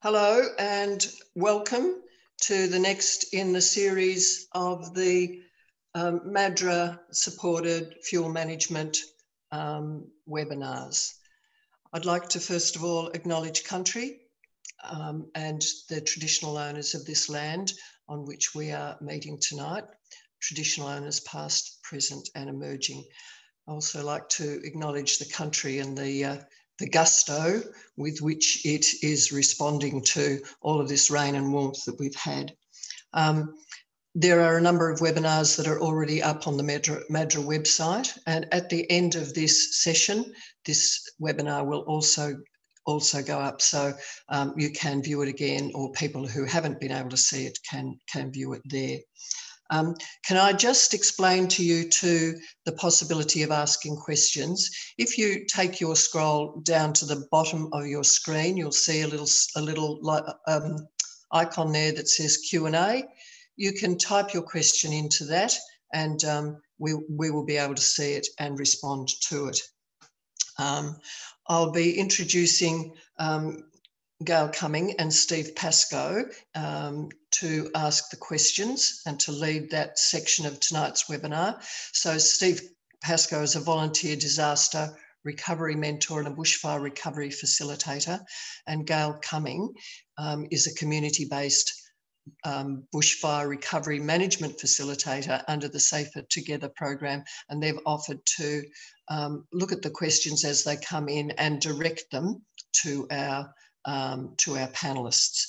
Hello and welcome to the next in the series of the MADRA supported fuel management webinars. I'd like to first of all acknowledge country and the traditional owners of this land on which we are meeting tonight, traditional owners past, present and emerging. I also like to acknowledge the country and the gusto with which it is responding to all of this rain and warmth that we've had. There are a number of webinars that are already up on the MADRA website, and at the end of this session, this webinar will also go up, so you can view it again, or people who haven't been able to see it can view it there. Can I just explain to you too the possibility of asking questions? If you take your scroll down to the bottom of your screen, you'll see a little icon there that says Q&A. You can type your question into that, and we will be able to see it and respond to it. I'll be introducing Gail Cumming and Steve Pascoe to ask the questions and to lead that section of tonight's webinar. So Steve Pascoe is a volunteer disaster recovery mentor and a bushfire recovery facilitator, and Gail Cumming is a community-based bushfire recovery management facilitator under the Safer Together program, and they've offered to look at the questions as they come in and direct them to our panelists.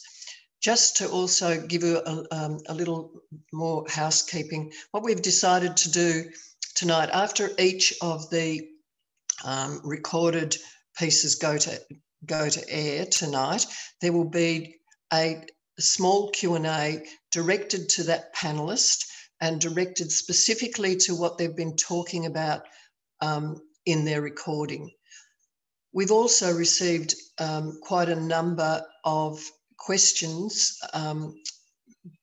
Just to also give you a little more housekeeping, what we've decided to do tonight, after each of the recorded pieces go to air tonight, there will be a small Q&A directed to that panelist and directed specifically to what they've been talking about in their recording. We've also received quite a number of questions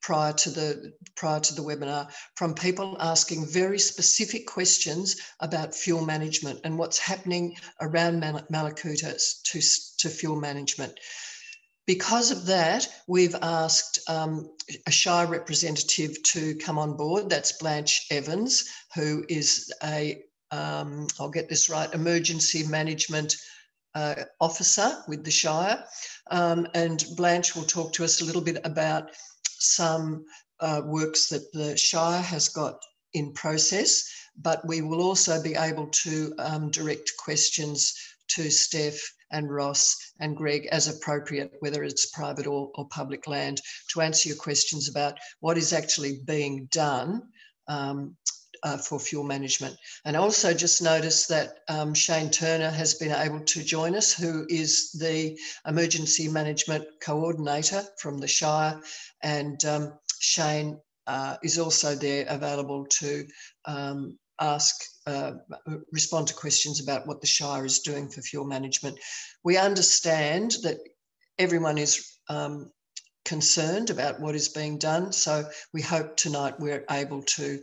prior to the webinar from people asking very specific questions about fuel management and what's happening around Mallacoota to fuel management. Because of that, we've asked a Shire representative to come on board. That's Blanche Evans, who is I'll get this right, emergency management officer with the Shire, and Blanche will talk to us a little bit about some works that the Shire has got in process, but we will also be able to direct questions to Steph and Ross and Greg as appropriate, whether it's private or public land, to answer your questions about what is actually being done for fuel management. And I also just noticed that Shane Turner has been able to join us, who is the Emergency Management Coordinator from the Shire. And Shane is also there available to respond to questions about what the Shire is doing for fuel management. We understand that everyone is concerned about what is being done, so we hope tonight we're able to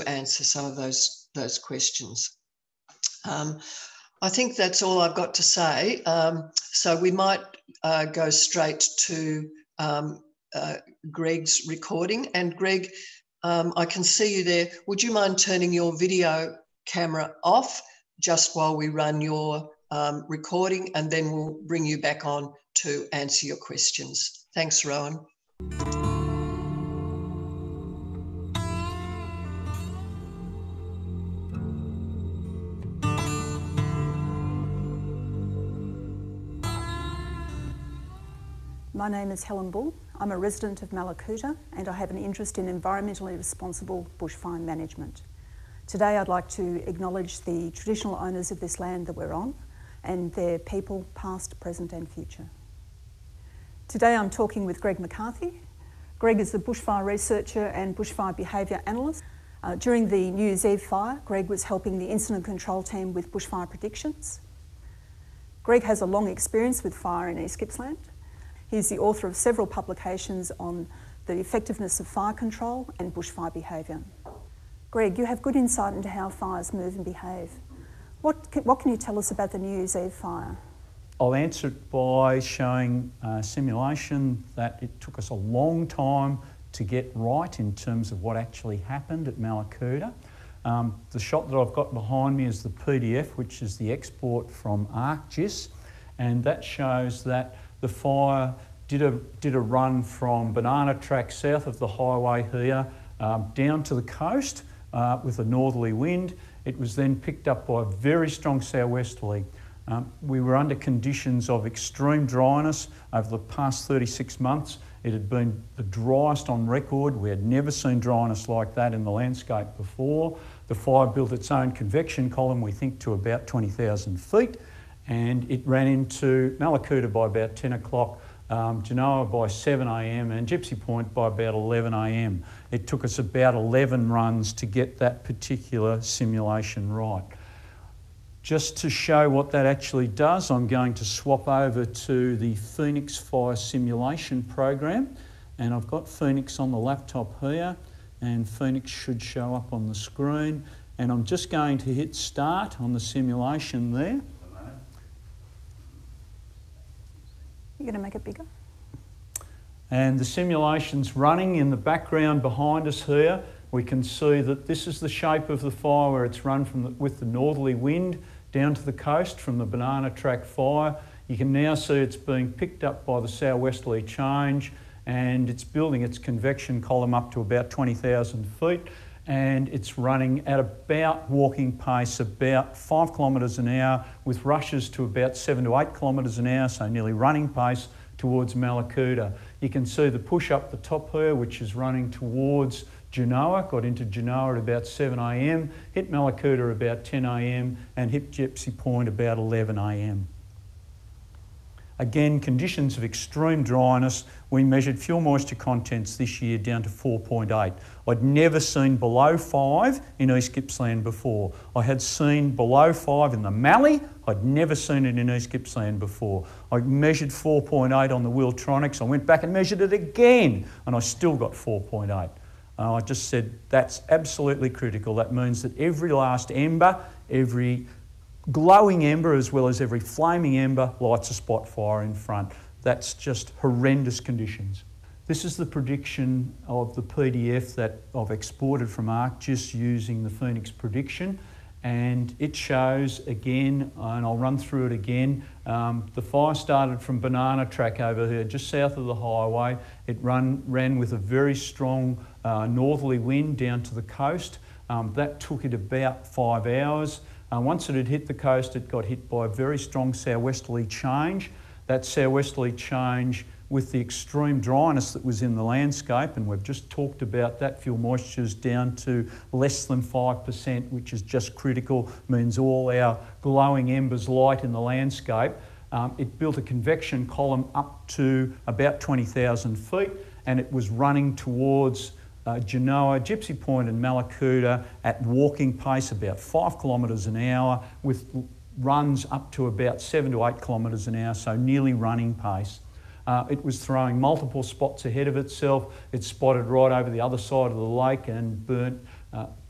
answer some of those questions. I think that's all I've got to say. So we might go straight to Greg's recording. And Greg, I can see you there. Would you mind turning your video camera off just while we run your recording, and then we'll bring you back on to answer your questions. Thanks, Rowan. My name is Helen Bull. I'm a resident of Mallacoota, and I have an interest in environmentally responsible bushfire management. Today I'd like to acknowledge the traditional owners of this land that we're on and their people past, present and future. Today I'm talking with Greg McCarthy. Greg is the bushfire researcher and bushfire behaviour analyst. During the New Year's Eve fire, Greg was helping the incident control team with bushfire predictions. Greg has a long experience with fire in East Gippsland. He's the author of several publications on the effectiveness of fire control and bushfire behaviour. Greg, you have good insight into how fires move and behave. What can you tell us about the New Year's Eve fire? I'll answer it by showing a simulation that it took us a long time to get right in terms of what actually happened at Mallacoota. The shot that I've got behind me is the PDF, which is the export from ArcGIS, and that shows that the fire did a run from Banana Track south of the highway here down to the coast with a northerly wind. It was then picked up by a very strong southwesterly. We were under conditions of extreme dryness over the past 36 months. It had been the driest on record. We had never seen dryness like that in the landscape before. The fire built its own convection column, we think, to about 20,000 feet, and it ran into Mallacoota by about 10 o'clock, Genoa by 7 a.m. and Gypsy Point by about 11 a.m. It took us about 11 runs to get that particular simulation right. Just to show what that actually does, I'm going to swap over to the Phoenix Fire Simulation program, and I've got Phoenix on the laptop here, and Phoenix should show up on the screen, and I'm just going to hit start on the simulation there. You're going to make it bigger? And the simulation's running in the background behind us here. We can see that this is the shape of the fire where it's run with the northerly wind down to the coast from the Banana Track fire. You can now see it's being picked up by the southwesterly change, and it's building its convection column up to about 20,000 feet, and it's running at about walking pace, about 5 kilometres an hour, with rushes to about 7 to 8 kilometres an hour, so nearly running pace towards Mallacoota. You can see the push up the top here, which is running towards Genoa, got into Genoa at about 7 a.m, hit Mallacoota about 10 a.m, and hit Gypsy Point about 11 a.m. Again, conditions of extreme dryness. We measured fuel moisture contents this year down to 4.8. I'd never seen below 5 in East Gippsland before. I had seen below 5 in the Mallee. I'd never seen it in East Gippsland before. I measured 4.8 on the Wiltronics. I went back and measured it again, and I still got 4.8. I just said that's absolutely critical. That means that every last ember, every glowing ember as well as every flaming ember lights a spot fire in front. That's just horrendous conditions. This is the prediction of the PDF that I've exported from ArcGIS using the Phoenix prediction, and it shows again, and I'll run through it again, the fire started from Banana Track over here just south of the highway. It ran with a very strong northerly wind down to the coast. That took it about 5 hours. Once it had hit the coast, it got hit by a very strong southwesterly change. That southwesterly change with the extreme dryness that was in the landscape, and we've just talked about that, fuel moisture's down to less than 5%, which is just critical, means all our glowing embers light in the landscape. It built a convection column up to about 20,000 feet, and it was running towards Genoa, Gypsy Point and Mallacoota at walking pace, about 5 kilometres an hour, with runs up to about 7 to 8 kilometres an hour, so nearly running pace. It was throwing multiple spots ahead of itself. It spotted right over the other side of the lake and burnt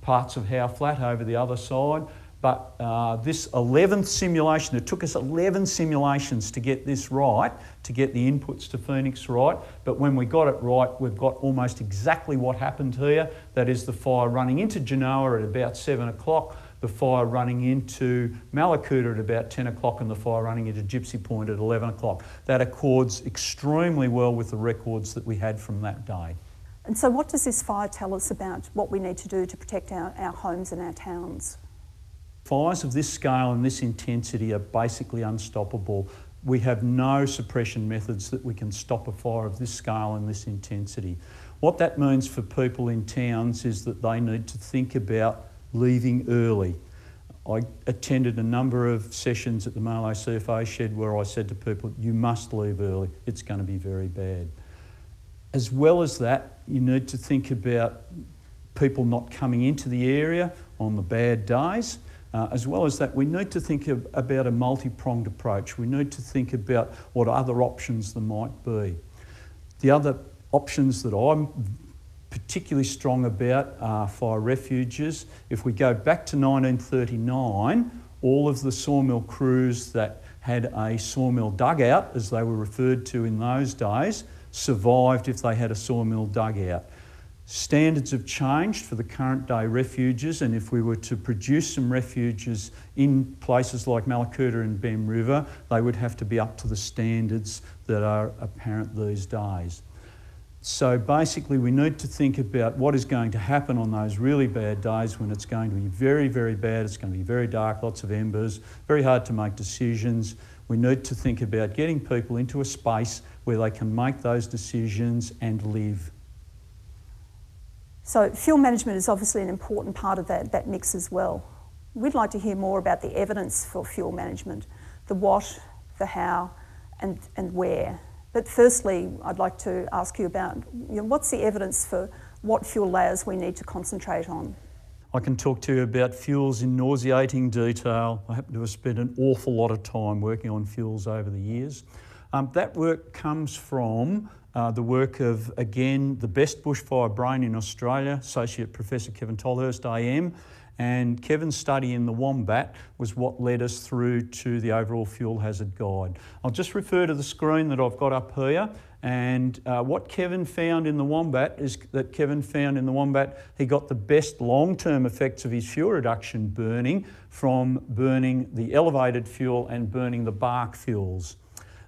parts of Howe Flat over the other side. But this 11th simulation, it took us 11 simulations to get this right, to get the inputs to Phoenix right. But when we got it right, we've got almost exactly what happened here. That is the fire running into Genoa at about 7 o'clock, the fire running into Mallacoota at about 10 o'clock, and the fire running into Gypsy Point at 11 o'clock. That accords extremely well with the records that we had from that day. And so what does this fire tell us about what we need to do to protect our homes and our towns? Fires of this scale and this intensity are basically unstoppable. We have no suppression methods that we can stop a fire of this scale and this intensity. What that means for people in towns is that they need to think about leaving early. I attended a number of sessions at the Marlow CFA shed where I said to people, you must leave early, it's going to be very bad. As well as that, you need to think about people not coming into the area on the bad days. As well as that, we need to think about a multi-pronged approach. We need to think about what other options there might be. The other options that I'm particularly strong about are fire refuges. If we go back to 1939, all of the sawmill crews that had a sawmill dugout, as they were referred to in those days, survived if they had a sawmill dugout. Standards have changed for the current day refuges, and if we were to produce some refuges in places like Mallacoota and Bem River, they would have to be up to the standards that are apparent these days. So basically we need to think about what is going to happen on those really bad days when it's going to be very, very bad, it's going to be very dark, lots of embers, very hard to make decisions. We need to think about getting people into a space where they can make those decisions and live. So fuel management is obviously an important part of that mix as well. We'd like to hear more about the evidence for fuel management, the what, the how, and where. But firstly, I'd like to ask you about, what's the evidence for what fuel layers we need to concentrate on? I can talk to you about fuels in nauseating detail. I happen to have spent an awful lot of time working on fuels over the years. That work comes from the work of, again, the best bushfire brain in Australia, Associate Professor Kevin Tolhurst AM, and Kevin's study in the Wombat was what led us through to the overall fuel hazard guide. I'll just refer to the screen that I've got up here, and what Kevin found in the Wombat is that he got the best long-term effects of his fuel reduction burning from burning the elevated fuel and burning the bark fuels.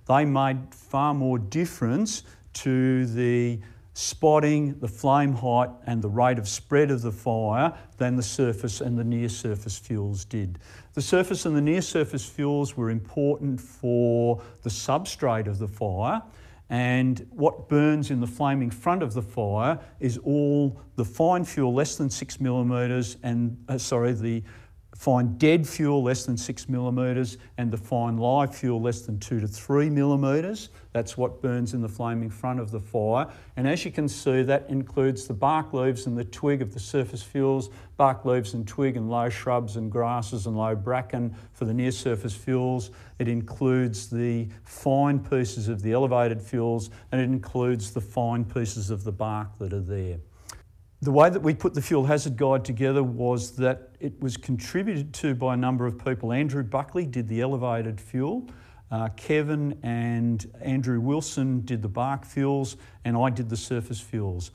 They made far more difference to the spotting, the flame height and the rate of spread of the fire than the surface and the near surface fuels did. The surface and the near surface fuels were important for the substrate of the fire, and what burns in the flaming front of the fire is all the fine fuel less than 6 millimetres and, the fine dead fuel less than 6 millimetres and the fine live fuel less than 2 to 3 millimetres. That's what burns in the flaming front of the fire. And as you can see, that includes the bark leaves and the twig of the surface fuels, bark leaves and twig and low shrubs and grasses and low bracken for the near surface fuels. It includes the fine pieces of the elevated fuels, and it includes the fine pieces of the bark that are there. The way that we put the fuel hazard guide together was that it was contributed to by a number of people. Andrew Buckley did the elevated fuel, Kevin and Andrew Wilson did the bark fuels, and I did the surface fuels.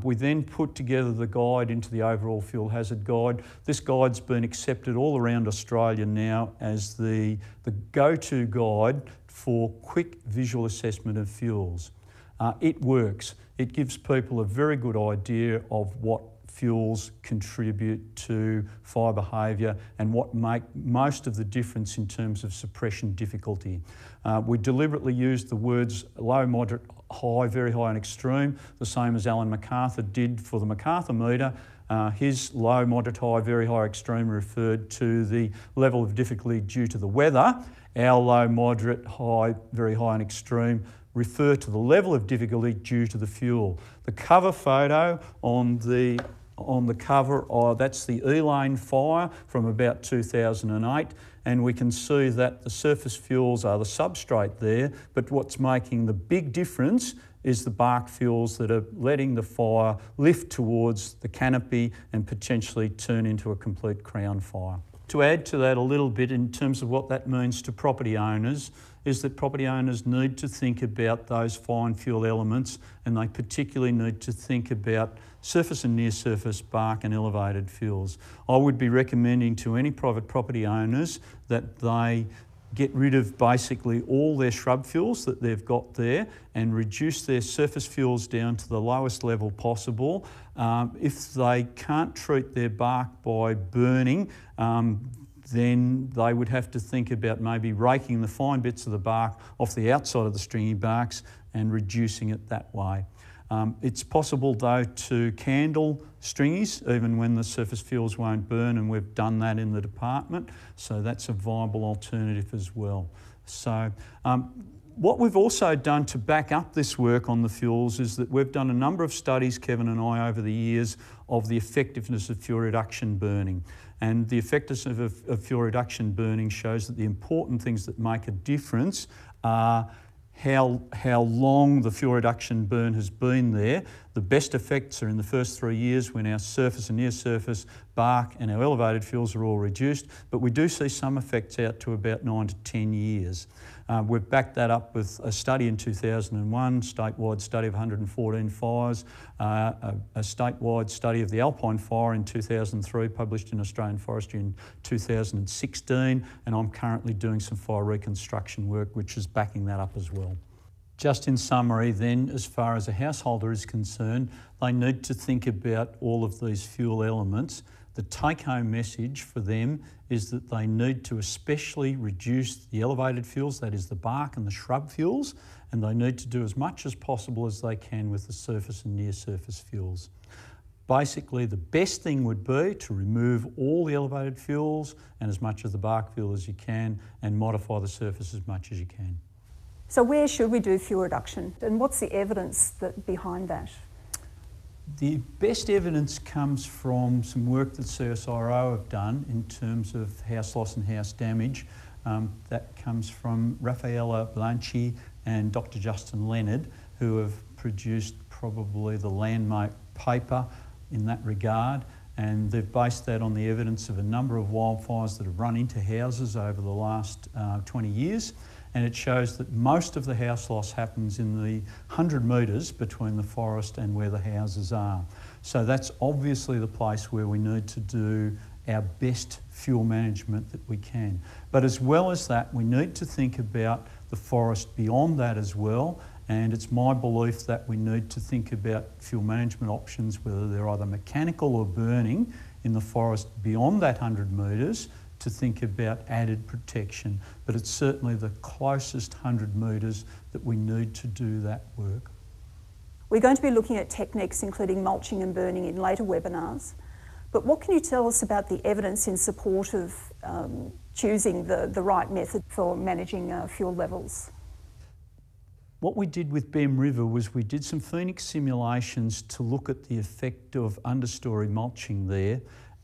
We then put together the guide into the overall fuel hazard guide. This guide's been accepted all around Australia now as the go-to guide for quick visual assessment of fuels. It works. It gives people a very good idea of what fuels contribute to fire behaviour and what make most of the difference in terms of suppression difficulty. We deliberately used the words low, moderate, high, very high and extreme, the same as Alan MacArthur did for the MacArthur meter. His low, moderate, high, very high, extreme referred to the level of difficulty due to the weather. Our low, moderate, high, very high and extreme refer to the level of difficulty due to the fuel. The cover photo on the cover, that's the Elaine fire from about 2008, and we can see that the surface fuels are the substrate there, but what's making the big difference is the bark fuels that are letting the fire lift towards the canopy and potentially turn into a complete crown fire. To add to that a little bit in terms of what that means to property owners is that property owners need to think about those fine fuel elements, and they particularly need to think about surface and near surface bark and elevated fuels. I would be recommending to any private property owners that they get rid of basically all their shrub fuels that they've got there and reduce their surface fuels down to the lowest level possible. If they can't treat their bark by burning, then they would have to think about maybe raking the fine bits of the bark off the outside of the stringy barks and reducing it that way. It's possible though to candle stringies even when the surface fuels won't burn, and we've done that in the department, so that's a viable alternative as well. So what we've also done to back up this work on the fuels is that we've done a number of studies, Kevin and I, over the years of the effectiveness of fuel reduction burning. And the effectiveness of fuel reduction burning shows that the important things that make a difference are how long the fuel reduction burn has been there. The best effects are in the first 3 years when our surface and near surface, bark and our elevated fuels are all reduced, but we do see some effects out to about 9 to 10 years. We've backed that up with a study in 2001, statewide study of 114 fires, a statewide study of the Alpine fire in 2003, published in Australian Forestry in 2016, and I'm currently doing some fire reconstruction work which is backing that up as well. Just in summary then, as far as a householder is concerned, they need to think about all of these fuel elements. The take-home message for them is that they need to especially reduce the elevated fuels, that is the bark and the shrub fuels, and they need to do as much as possible as they can with the surface and near surface fuels. Basically, the best thing would be to remove all the elevated fuels and as much of the bark fuel as you can, and modify the surface as much as you can. So where should we do fuel reduction, and what's the evidence behind that? The best evidence comes from some work that CSIRO have done in terms of house loss and house damage. That comes from Raffaella Blanchi and Dr. Justin Leonard, who have produced probably the landmark paper in that regard, and they've based that on the evidence of a number of wildfires that have run into houses over the last 20 years. And it shows that most of the house loss happens in the 100 metres between the forest and where the houses are. So that's obviously the place where we need to do our best fuel management that we can. But as well as that, we need to think about the forest beyond that as well. And it's my belief that we need to think about fuel management options, whether they're either mechanical or burning, in the forest beyond that 100 metres, to think about added protection, but it's certainly the closest 100 metres that we need to do that work. We're going to be looking at techniques including mulching and burning in later webinars, but what can you tell us about the evidence in support of choosing the right method for managing fuel levels? What we did with Bem River was we did some Phoenix simulations to look at the effect of understory mulching there.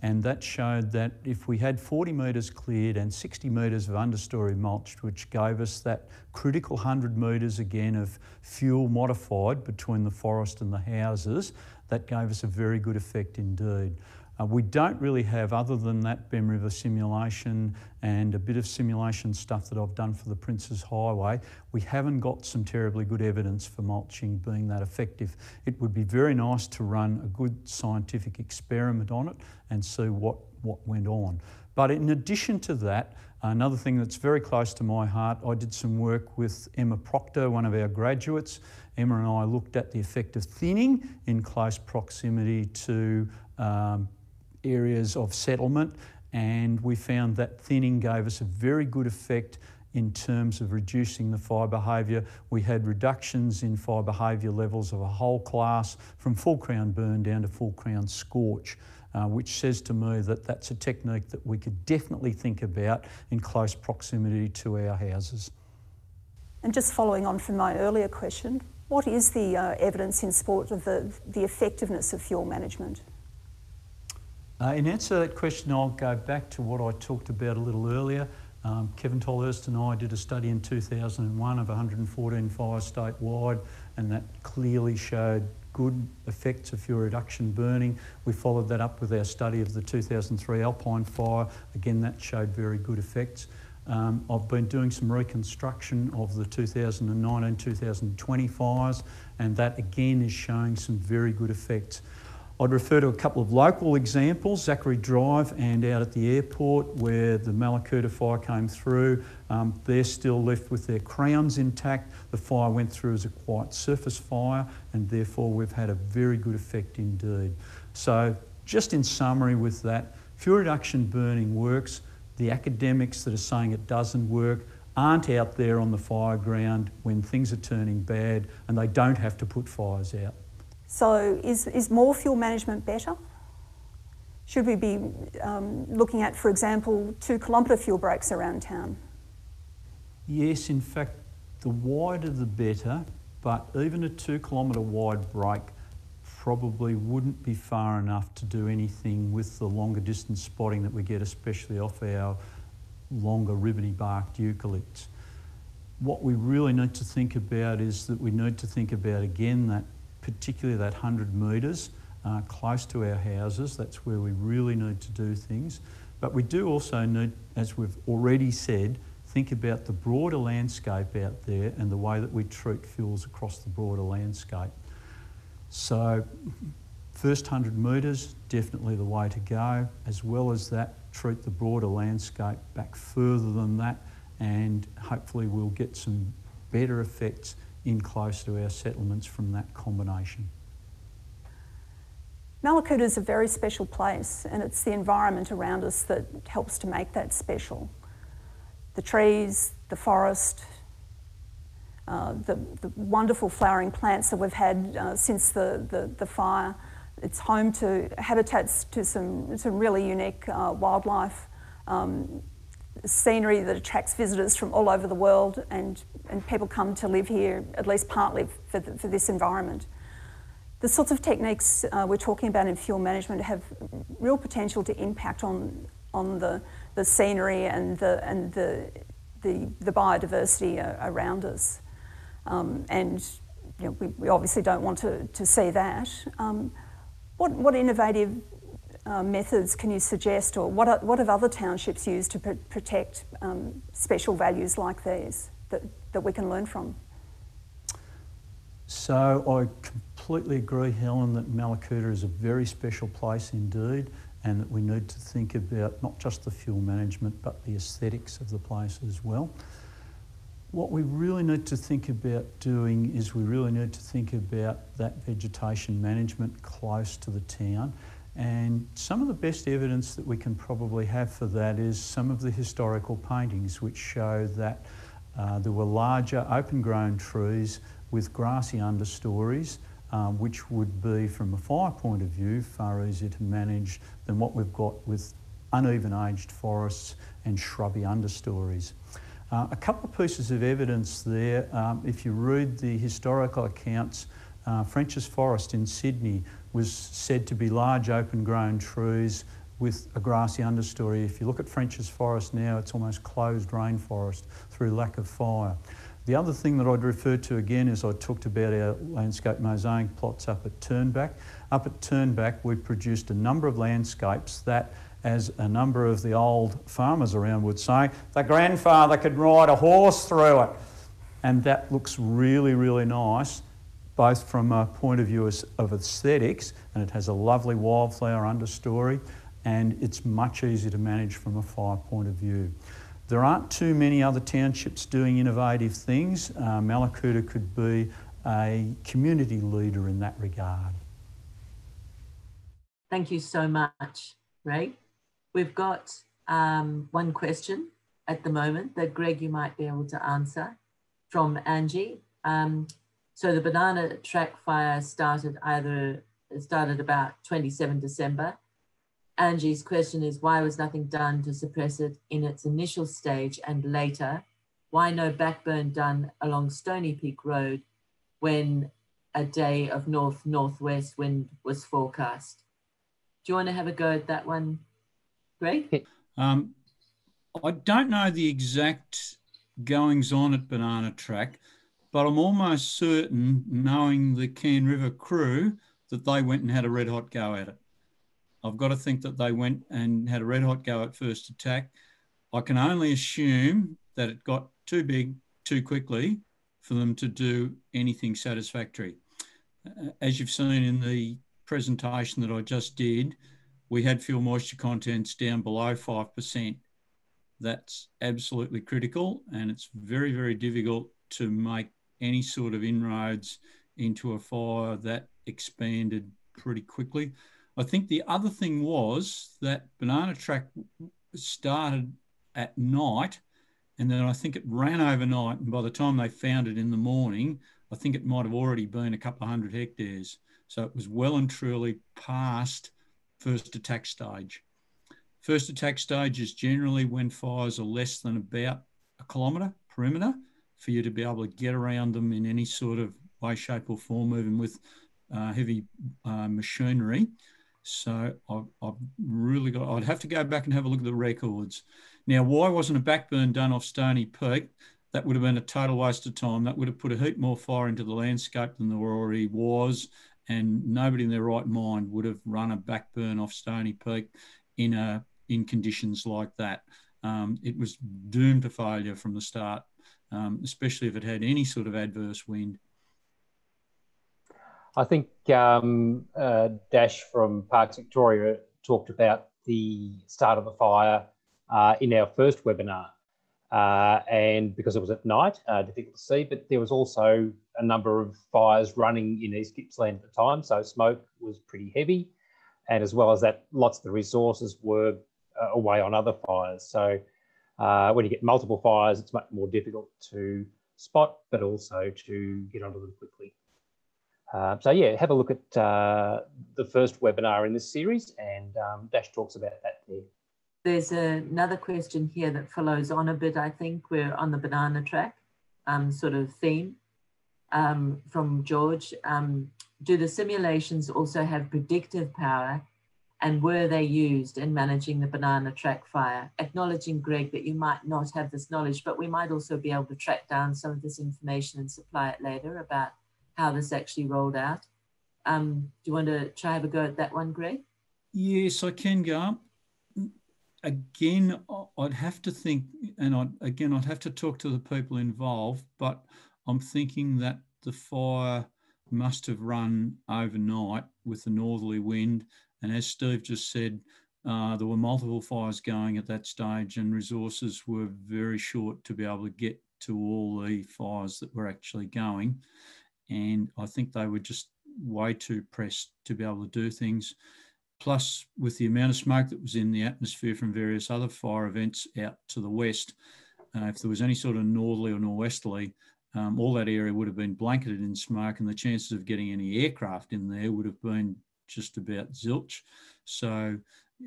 And that showed that if we had 40 metres cleared and 60 metres of understory mulched, which gave us that critical 100 metres again of fuel modified between the forest and the houses, that gave us a very good effect indeed. We don't really have, other than that Bem River simulation and a bit of simulation stuff that I've done for the Princes Highway, we haven't got some terribly good evidence for mulching being that effective. It would be very nice to run a good scientific experiment on it and see what went on. But in addition to that, another thing that's very close to my heart, I did some work with Emma Proctor, one of our graduates. Emma and I looked at the effect of thinning in close proximity to areas of settlement, and we found that thinning gave us a very good effect in terms of reducing the fire behaviour. We had reductions in fire behaviour levels of a whole class from full crown burn down to full crown scorch, which says to me that that's a technique that we could definitely think about in close proximity to our houses. And just following on from my earlier question, what is the evidence in support of the effectiveness of fuel management? In answer to that question, I'll go back to what I talked about a little earlier. Kevin Tolhurst and I did a study in 2001 of 114 fires statewide, and that clearly showed good effects of fuel reduction burning. We followed that up with our study of the 2003 Alpine fire. Again, that showed very good effects. I've been doing some reconstruction of the 2019-2020 fires, and that again is showing some very good effects. I'd refer to a couple of local examples, Zachary Drive and out at the airport where the Mallacoota fire came through. They're still left with their crowns intact. The fire went through as a quiet surface fire, and therefore we've had a very good effect indeed. So just in summary with that, fuel reduction burning works. The academics that are saying it doesn't work aren't out there on the fire ground when things are turning bad, and they don't have to put fires out. So is more fuel management better? Should we be looking at, for example, 2 kilometre fuel breaks around town? Yes, in fact, the wider the better, but even a 2 kilometre wide break probably wouldn't be far enough to do anything with the longer distance spotting that we get, especially off our longer ribbony barked eucalypts. what we really need to think about is that we need to think about, again, that particularly that 100 metres close to our houses. That's where we really need to do things. But we do also need, as we've already said, think about the broader landscape out there and the way that we treat fuels across the broader landscape. So first 100 metres, definitely the way to go. As well as that, treat the broader landscape back further than that, and hopefully we'll get some better effects in close to our settlements from that combination. Mallacoota is a very special place, and it's the environment around us that helps to make that special. The trees, the forest, the wonderful flowering plants that we've had since the fire. It's home to habitats to some really unique wildlife, scenery that attracts visitors from all over the world, and people come to live here, at least partly for this environment. The sorts of techniques we're talking about in fuel management have real potential to impact on the scenery and the biodiversity around us. And you know, we obviously don't want to see that. What innovative methods can you suggest, or what have other townships used to protect special values like these that we can learn from? So I completely agree, Helen, that Mallacoota is a very special place indeed, and that we need to think about not just the fuel management but the aesthetics of the place as well. What we really need to think about doing is we really need to think about that vegetation management close to the town, and some of the best evidence that we can probably have for that is some of the historical paintings which show that there were larger open-grown trees with grassy understories, which would be, from a fire point of view, far easier to manage than what we've got with uneven-aged forests and shrubby understories. A couple of pieces of evidence there. If you read the historical accounts, French's Forest in Sydney was said to be large open-grown trees with a grassy understory. If you look at French's Forest now, it's almost closed rainforest through lack of fire. The other thing that I'd refer to again is I talked about our landscape mosaic plots up at Turnback. Up at Turnback, we produced a number of landscapes that, as a number of the old farmers around would say, the grandfather could ride a horse through it. And that looks really, really nice, both from a point of view of aesthetics, and it has a lovely wildflower understory, and it's much easier to manage from a fire point of view. There aren't too many other townships doing innovative things. Mallacoota could be a community leader in that regard. Thank you so much, Greg. We've got one question at the moment that, Greg, you might be able to answer from Angie. So the banana track fire started about 27 December. Angie's question is, why was nothing done to suppress it in its initial stage, and later? Why no backburn done along Stony Peak Road when a day of north-northwest wind was forecast? Do you want to have a go at that one, Greg? I don't know the exact goings-on at Banana Track, but I'm almost certain, knowing the Cairn River crew, that they went and had a red-hot go at it. I've got to think that they went and had a red-hot go at first attack. I can only assume that it got too big too quickly for them to do anything satisfactory. As you've seen in the presentation that I just did, we had fuel moisture contents down below 5%. That's absolutely critical, and it's very, very difficult to make any sort of inroads into a fire that expanded pretty quickly. I think the other thing was that Banana Track started at night, and then I think it ran overnight, and by the time they found it in the morning, I think it might have already been a couple of 100 hectares. So it was well and truly past first attack stage. First attack stage is generally when fires are less than about a kilometre perimeter for you to be able to get around them in any sort of way, shape or form, even with heavy machinery. So I've really got, I'd have to go back and have a look at the records. Now, why wasn't a backburn done off Stony Peak? that would have been a total waste of time. That would have put a heap more fire into the landscape than there already was, and nobody in their right mind would have run a backburn off Stony Peak in conditions like that. It was doomed to failure from the start, especially if it had any sort of adverse wind. I think Dash from Parks Victoria talked about the start of the fire in our first webinar. And because it was at night, difficult to see, but there was also a number of fires running in East Gippsland at the time, so smoke was pretty heavy, and as well as that, lots of the resources were away on other fires. So when you get multiple fires, it's much more difficult to spot, but also to get onto them quickly. So yeah, have a look at the first webinar in this series, and Dash talks about that there. There's another question here that follows on a bit. I think we're on the banana track sort of theme from George. Do the simulations also have predictive power, and were they used in managing the banana track fire? Acknowledging, Greg, that you might not have this knowledge, but we might also be able to track down some of this information and supply it later about how this actually rolled out. Do you want to try have a go at that one, Greg? Yes, I can go. Again, I'd have to think, and I'd have to talk to the people involved, but I'm thinking that the fire must have run overnight with the northerly wind. And as Steve just said, there were multiple fires going at that stage, and resources were very short to be able to get to all the fires that were actually going. And I think they were just way too pressed to be able to do things. Plus, with the amount of smoke that was in the atmosphere from various other fire events out to the west, if there was any sort of northerly or norwesterly, all that area would have been blanketed in smoke, and the chances of getting any aircraft in there would have been just about zilch. So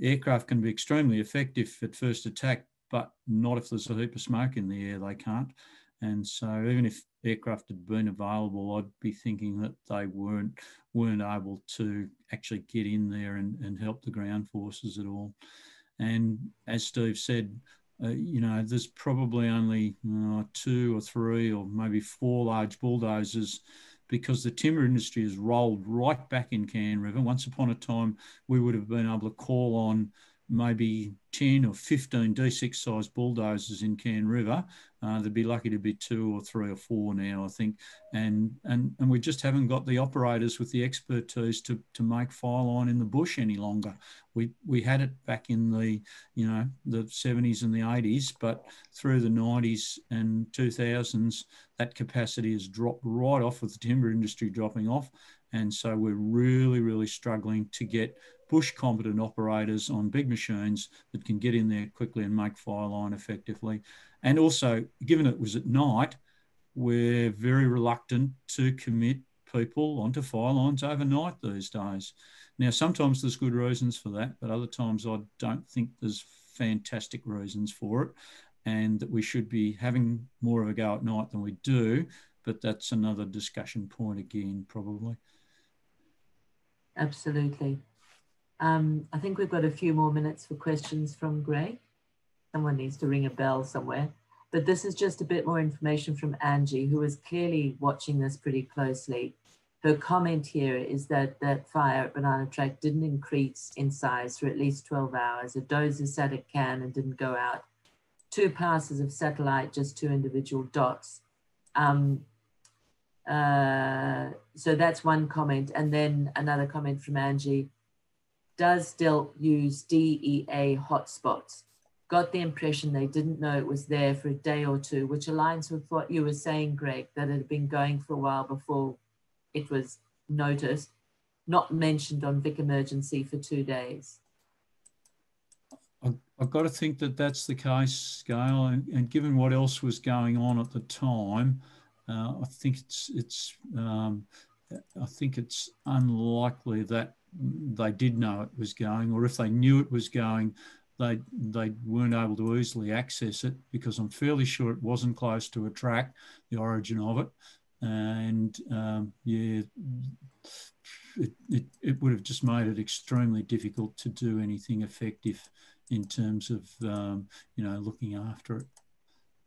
aircraft can be extremely effective at first attack, but not if there's a heap of smoke in the air, they can't. And so even if aircraft had been available, I'd be thinking that they weren't able to actually get in there and help the ground forces at all. And as Steve said, there's probably only 2 or 3 or maybe 4 large bulldozers, because the timber industry has rolled right back in Can River. Once upon a time, we would have been able to call on maybe 10 or 15 D6 sized bulldozers in Can River. They'd be lucky to be 2 or 3 or 4 now, I think. And we just haven't got the operators with the expertise to make fire line in the bush any longer. We had it back in the 70s and the 80s, but through the 90s and 2000s, that capacity has dropped right off with the timber industry dropping off. And so we're really, really struggling to get bush competent operators on big machines that can get in there quickly and make fire line effectively. And also, given it was at night, we're very reluctant to commit people onto fire lines overnight these days. Now, sometimes there's good reasons for that, but other times I don't think there's fantastic reasons for it, and that we should be having more of a go at night than we do, but that's another discussion point again, probably. Absolutely. I think we've got a few more minutes for questions from Greg. Someone needs to ring a bell somewhere. But this is just a bit more information from Angie, who is clearly watching this pretty closely. Her comment here is that that fire at Banana Track didn't increase in size for at least 12 hours. A dozer sat at Can and didn't go out. 2 passes of satellite, just 2 individual dots. So that's one comment. And then another comment from Angie. Does DELT use DEA hotspots? Got the impression they didn't know it was there for a day or 2, which aligns with what you were saying, Greg, that it had been going for a while before it was noticed, not mentioned on Vic Emergency for 2 days. I've got to think that that's the case, Gail, and given what else was going on at the time, I think it's unlikely that they did know it was going, or if they knew it was going, they weren't able to easily access it, because I'm fairly sure it wasn't close to a track, the origin of it. And it would have just made it extremely difficult to do anything effective in terms of looking after it.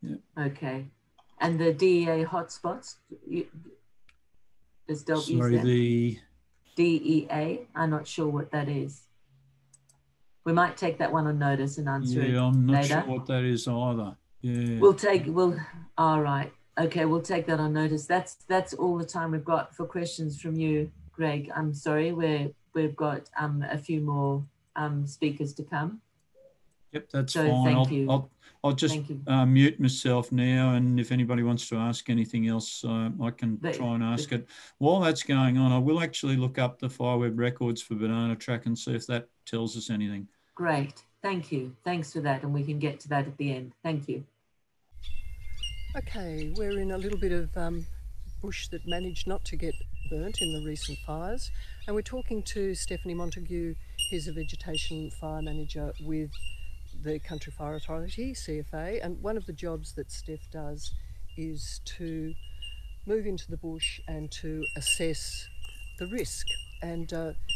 Yeah. Okay. And the DEA hotspots, is dealt Sorry, the DEA, I'm not sure what that is. We might take that one on notice and answer it yeah, I'm not later. sure what that is either. Yeah. All right. Okay, we'll take that on notice. That's all the time we've got for questions from you, Greg. I'm sorry, we've got a few more speakers to come. Yep, that's So fine. thank you. I'll just mute myself now, and if anybody wants to ask anything else, I can try and ask it. While that's going on, I will actually look up the FireWeb records for Banana Track and see if that tells us anything. Great, thank you. Thanks for that, and we can get to that at the end. Thank you. Okay, we're in a little bit of bush that managed not to get burnt in the recent fires, and we're talking to Stephanie Montague, who's a vegetation fire manager with the Country Fire Authority, CFA, and one of the jobs that Steph does is to move into the bush and to assess the risk. And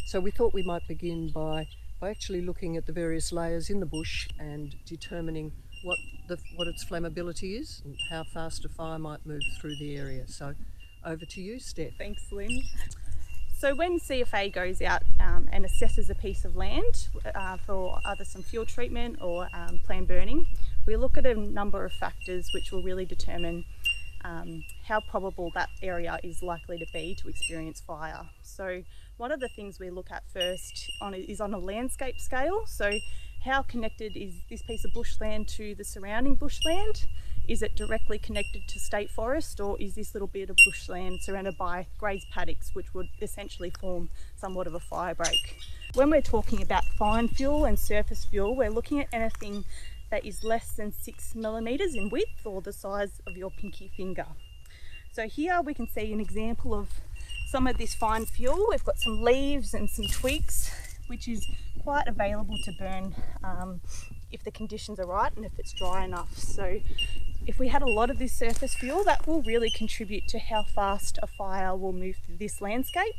so we thought we might begin by actually looking at the various layers in the bush and determining what its flammability is and how fast a fire might move through the area. So over to you, Steph. Thanks, Lyn. So when CFA goes out and assesses a piece of land for either some fuel treatment or planned burning, we look at a number of factors which will really determine how probable that area is likely to be to experience fire. So one of the things we look at first is on a landscape scale. So how connected is this piece of bushland to the surrounding bushland? Is it directly connected to state forest, or is this little bit of bushland surrounded by grazed paddocks, which would essentially form somewhat of a fire break? When we're talking about fine fuel and surface fuel, we're looking at anything that is less than 6 millimeters in width, or the size of your pinky finger. So here we can see an example of some of this fine fuel. We've got some leaves and some twigs, which is quite available to burn if the conditions are right and if it's dry enough. So if we had a lot of this surface fuel, that will really contribute to how fast a fire will move through this landscape.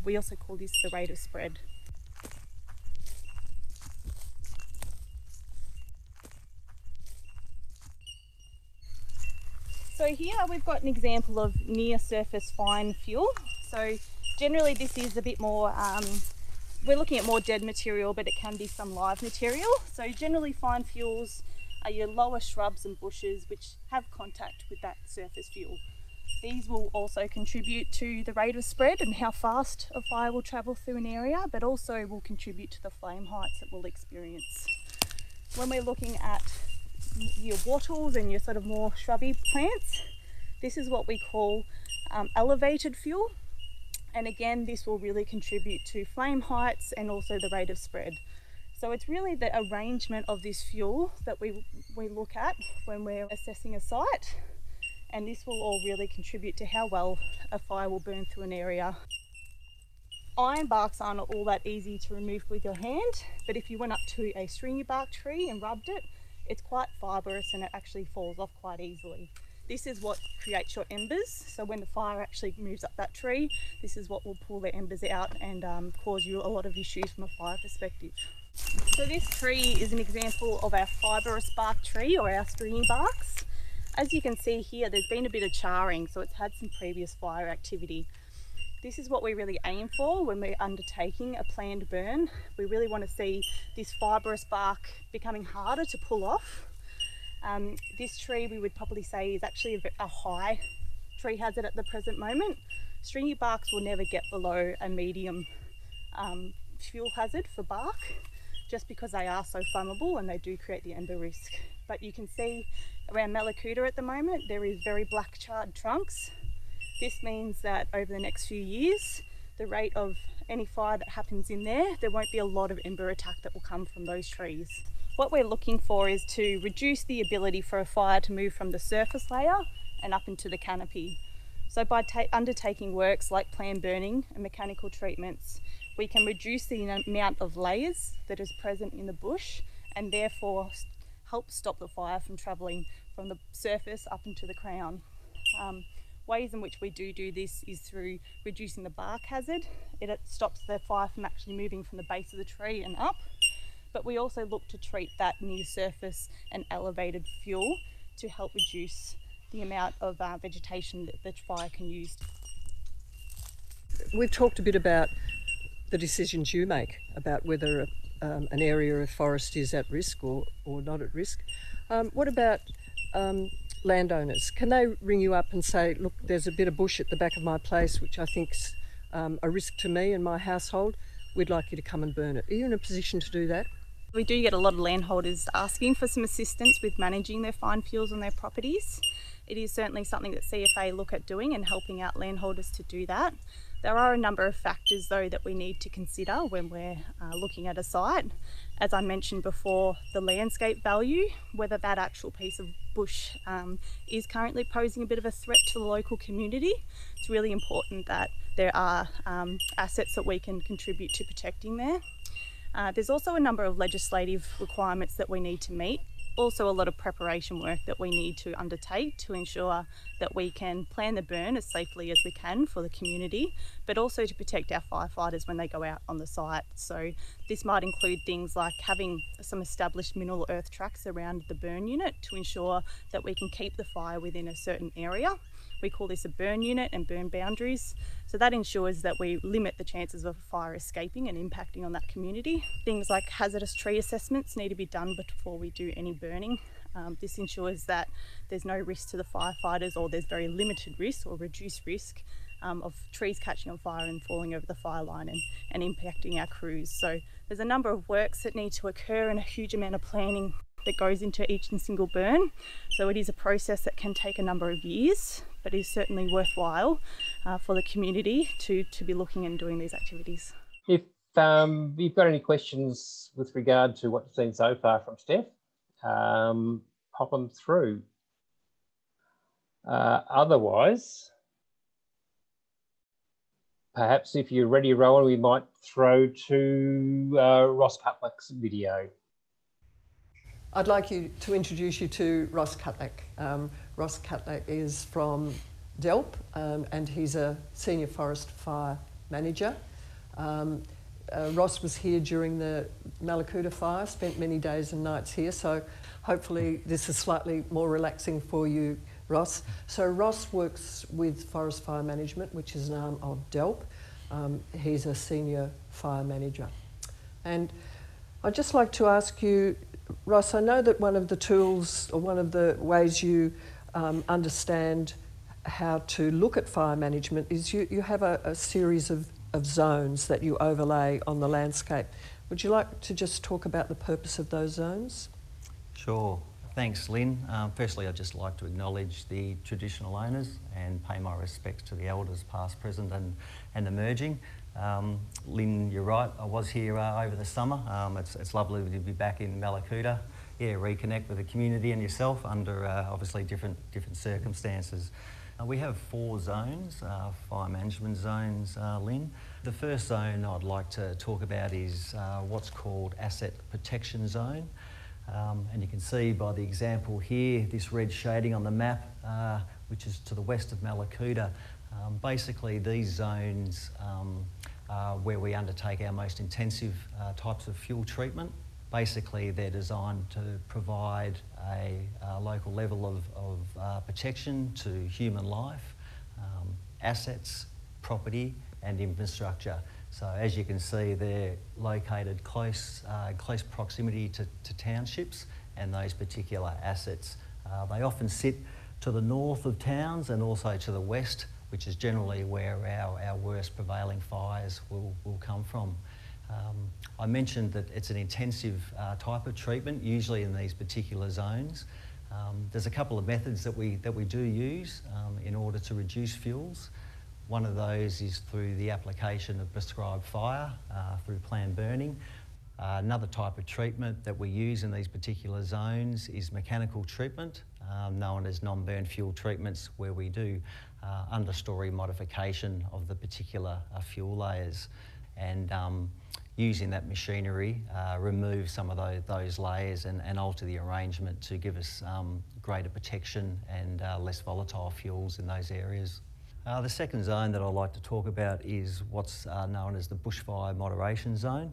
We also call this the rate of spread. So here we've got an example of near surface fine fuel. So generally this is a bit more, we're looking at more dead material, but it can be some live material. So generally fine fuels are your lower shrubs and bushes which have contact with that surface fuel. These will also contribute to the rate of spread and how fast a fire will travel through an area, but also will contribute to the flame heights it will experience. When we're looking at your wattles and your sort of more shrubby plants, this is what we call elevated fuel. And again, this will really contribute to flame heights and also the rate of spread. So it's really the arrangement of this fuel that we look at when we're assessing a site. And this will all really contribute to how well a fire will burn through an area. Iron barks aren't all that easy to remove with your hand, but if you went up to a stringy bark tree and rubbed it, it's quite fibrous and it actually falls off quite easily. This is what creates your embers. So when the fire actually moves up that tree, this is what will pull the embers out and cause you a lot of issues from a fire perspective. So this tree is an example of our fibrous bark tree, or our stringy barks. As you can see here, there's been a bit of charring, so it's had some previous fire activity. This is what we really aim for when we're undertaking a planned burn. We really want to see this fibrous bark becoming harder to pull off. This tree we would probably say is actually a high tree hazard at the present moment. Stringy barks will never get below a medium fuel hazard for bark, just because they are so flammable and they do create the ember risk. But you can see around Mallacoota at the moment there is very black charred trunks. This means that over the next few years, the rate of any fire that happens in there won't be a lot of ember attack that will come from those trees. What we're looking for is to reduce the ability for a fire to move from the surface layer and up into the canopy. So by undertaking works like planned burning and mechanical treatments, we can reduce the amount of layers that is present in the bush and therefore help stop the fire from travelling from the surface up into the crown. Ways in which we do this is through reducing the bark hazard. It stops the fire from actually moving from the base of the tree and up. But we also look to treat that near surface and elevated fuel to help reduce the amount of vegetation that the fire can use. We've talked a bit about the decisions you make about whether an area of forest is at risk or not at risk. What about landowners? Can they ring you up and say, look, there's a bit of bush at the back of my place which I think's a risk to me and my household, we'd like you to come and burn it. Are you in a position to do that? We do get a lot of landholders asking for some assistance with managing their fine fuels on their properties. It is certainly something that CFA look at doing and helping out landholders to do that. There are a number of factors though that we need to consider when we're looking at a site. As I mentioned before, the landscape value, whether that actual piece of bush is currently posing a bit of a threat to the local community. It's really important that there are assets that we can contribute to protecting there. There's also a number of legislative requirements that we need to meet. Also a lot of preparation work that we need to undertake to ensure that we can plan the burn as safely as we can for the community, but also to protect our firefighters when they go out on the site. So this might include things like having some established mineral earth tracks around the burn unit to ensure that we can keep the fire within a certain area. We call this a burn unit and burn boundaries. So that ensures that we limit the chances of a fire escaping and impacting on that community. Things like hazardous tree assessments need to be done before we do any burning. This ensures that there's no risk to the firefighters, or there's very limited risk or reduced risk of trees catching on fire and falling over the fire line and impacting our crews. So there's a number of works that need to occur and a huge amount of planning that goes into each and single burn. So it is a process that can take a number of years, but is certainly worthwhile for the community to be looking and doing these activities. If you've got any questions with regard to what you've seen so far from Steph, pop them through. Otherwise, perhaps if you're ready, Rowan, we might throw to Ross Cutlack's video. I'd like to introduce you to Ross Cutlack. Ross Cutlack is from Delp and he's a senior forest fire manager. Ross was here during the Mallacoota fire, spent many days and nights here, so hopefully this is slightly more relaxing for you, Ross. So Ross works with Forest Fire Management, which is an arm of Delp. He's a senior fire manager. And I'd just like to ask you, Ross, I know that one of the tools or one of the ways you understand how to look at fire management is you have a series of zones that you overlay on the landscape. Would you like to just talk about the purpose of those zones? Sure. Thanks, Lyn. Firstly, I'd just like to acknowledge the traditional owners and pay my respects to the elders past, present and emerging. Lyn, you're right, I was here over the summer. It's lovely to be back in Mallacoota. Yeah, reconnect with the community and yourself under obviously different circumstances. We have 4 zones, fire management zones, Lyn. The first zone I'd like to talk about is what's called asset protection zone. And you can see by the example here, this red shading on the map, which is to the west of Mallacoota. Basically, these zones are where we undertake our most intensive types of fuel treatment. Basically, they're designed to provide a local level of protection to human life, assets, property and infrastructure. So as you can see, they're located close proximity to townships and those particular assets. They often sit to the north of towns and also to the west, which is generally where our worst prevailing fires will come from. I mentioned that it's an intensive type of treatment, usually in these particular zones. There's a couple of methods that we do use in order to reduce fuels. One of those is through the application of prescribed fire through planned burning. Another type of treatment that we use in these particular zones is mechanical treatment, known as non-burn fuel treatments, where we do understory modification of the particular fuel layers, and using that machinery remove some of those layers and alter the arrangement to give us greater protection and less volatile fuels in those areas. The second zone that I'd like to talk about is what's known as the bushfire moderation zone.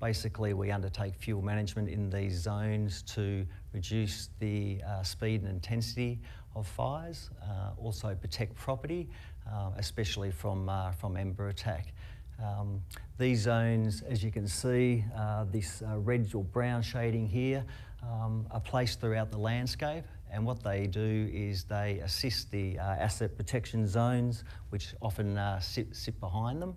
Basically, we undertake fuel management in these zones to reduce the speed and intensity of fires, also protect property, especially from ember attack. These zones, as you can see, this red or brown shading here, are placed throughout the landscape, and what they do is they assist the asset protection zones, which often sit behind them.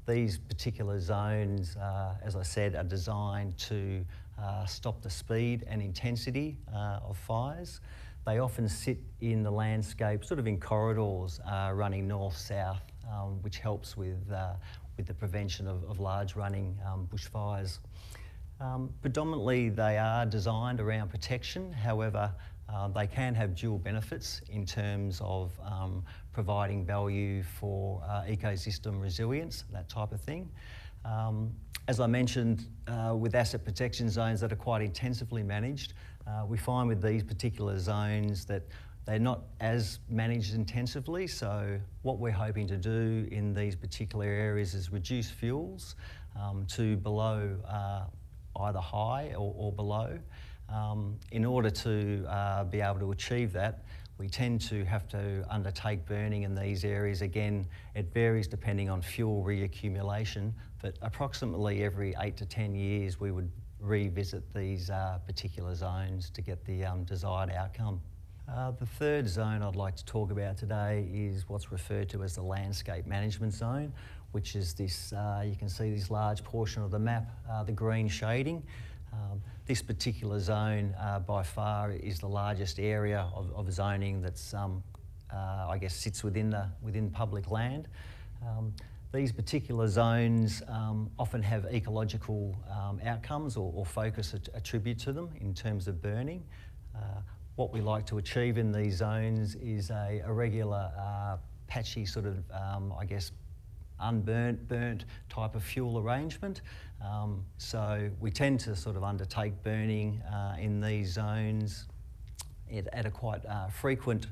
These particular zones, as I said, are designed to stop the speed and intensity of fires. They often sit in the landscape, sort of in corridors running north-south, which helps with the prevention of large running bushfires. Predominantly, they are designed around protection. However, they can have dual benefits in terms of providing value for ecosystem resilience, that type of thing. As I mentioned, with asset protection zones that are quite intensively managed, we find with these particular zones that they're not as managed intensively. So what we're hoping to do in these particular areas is reduce fuels to below either high or below. In order to be able to achieve that, we tend to have to undertake burning in these areas. Again, it varies depending on fuel reaccumulation, but approximately every 8 to 10 years we would revisit these particular zones to get the desired outcome. The third zone I'd like to talk about today is what's referred to as the landscape management zone, which is this, you can see this large portion of the map, the green shading. This particular zone by far is the largest area of zoning that's, I guess, sits within public land. These particular zones often have ecological outcomes or focus attribute to them in terms of burning. What we like to achieve in these zones is a regular patchy sort of, I guess, burnt type of fuel arrangement. So we tend to sort of undertake burning in these zones at a quite frequent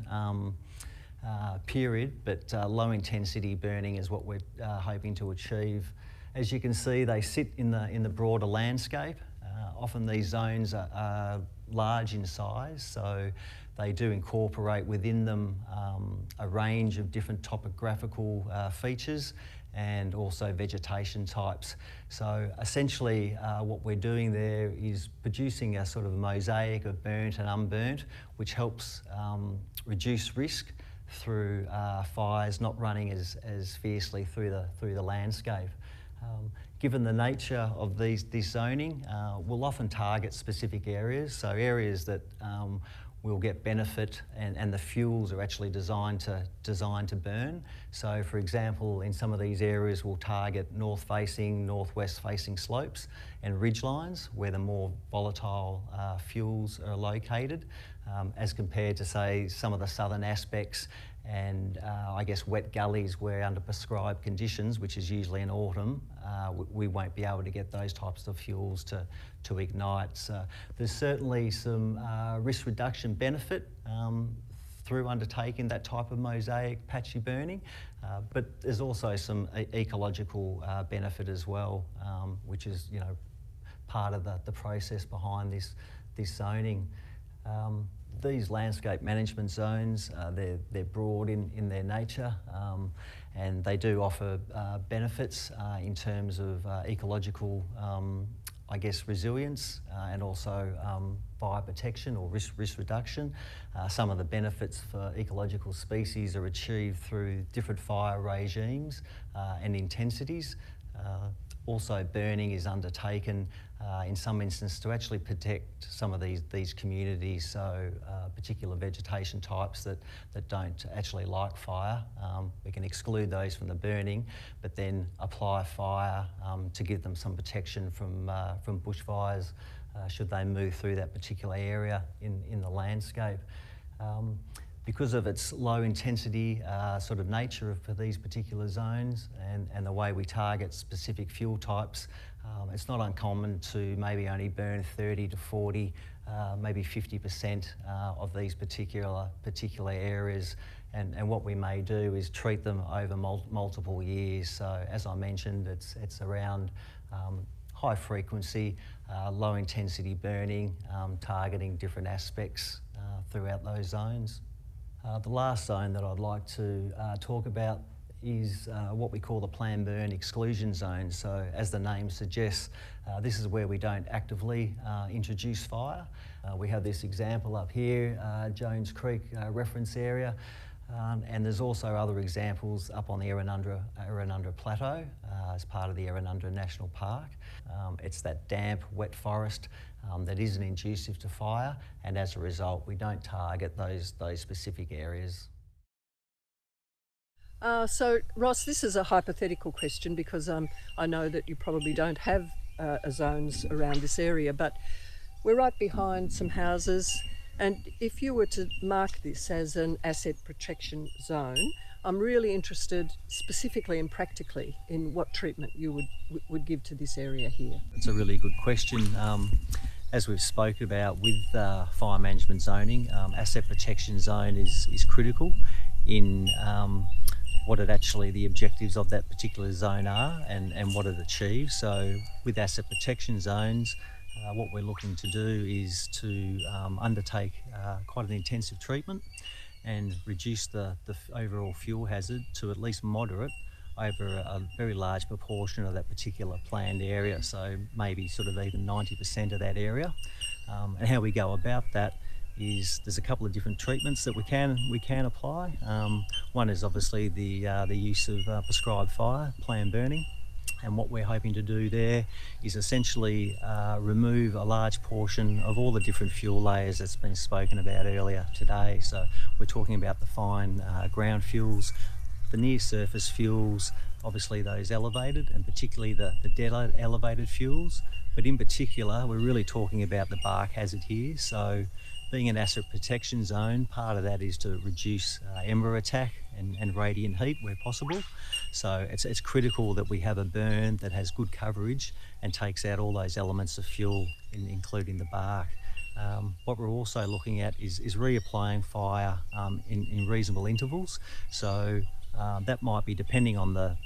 period, but low intensity burning is what we're hoping to achieve. As you can see, they sit in the broader landscape. Often these zones are large in size, so they do incorporate within them a range of different topographical features and also vegetation types. So essentially what we're doing there is producing a sort of mosaic of burnt and unburnt, which helps reduce risk through fires not running as fiercely through the landscape. Given the nature of this zoning, we'll often target specific areas, so areas that we'll get benefit and the fuels are actually designed to burn. So for example, in some of these areas we'll target north-facing, northwest-facing slopes and ridgelines where the more volatile fuels are located, as compared to, say, some of the southern aspects and I guess wet gullies where under prescribed conditions, which is usually in autumn, we won't be able to get those types of fuels to ignite. So there's certainly some risk reduction benefit through undertaking that type of mosaic patchy burning, but there's also some ecological benefit as well, which is, you know, part of the process behind this zoning. These landscape management zones, they're broad in their nature, and they do offer benefits in terms of ecological, I guess, resilience and also fire protection or risk reduction. Some of the benefits for ecological species are achieved through different fire regimes and intensities. Also, burning is undertaken in some instances to actually protect some of these communities, so particular vegetation types that don't actually like fire. We can exclude those from the burning, but then apply fire to give them some protection from bushfires should they move through that particular area in the landscape. Because of its low intensity sort of nature for these particular zones and the way we target specific fuel types, it's not uncommon to maybe only burn 30 to 40, maybe 50% of these particular areas. And what we may do is treat them over multiple years. So as I mentioned, it's around high frequency, low intensity burning, targeting different aspects throughout those zones. The last zone that I'd like to talk about is what we call the planned burn exclusion zone. So as the name suggests, this is where we don't actively introduce fire. We have this example up here, Jones Creek reference area, and there's also other examples up on the Errinundra Plateau as part of the Errinundra National Park. It's that damp, wet forest that isn't inducive to fire, and as a result, we don't target those specific areas. So, Ross, this is a hypothetical question because I know that you probably don't have zones around this area, but we're right behind some houses, and if you were to mark this as an asset protection zone, I'm really interested specifically and practically in what treatment you would give to this area here. It's a really good question. As we've spoken about with fire management zoning, asset protection zone is critical in what the objectives of that particular zone are and what it achieves. So with asset protection zones, what we're looking to do is to undertake quite an intensive treatment and reduce the overall fuel hazard to at least moderate over a very large proportion of that particular planned area, so maybe sort of even 90% of that area. And how we go about that is there's a couple of different treatments that we can apply. One is obviously the use of prescribed fire, planned burning, and what we're hoping to do there is essentially remove a large portion of all the different fuel layers that's been spoken about earlier today. So we're talking about the fine ground fuels, the near surface fuels, obviously those elevated, and particularly the dead elevated fuels. But in particular, we're really talking about the bark hazard here. So being an asset protection zone, part of that is to reduce ember attack and radiant heat where possible. So it's critical that we have a burn that has good coverage and takes out all those elements of fuel, including the bark. What we're also looking at is reapplying fire in reasonable intervals. So that might be depending on the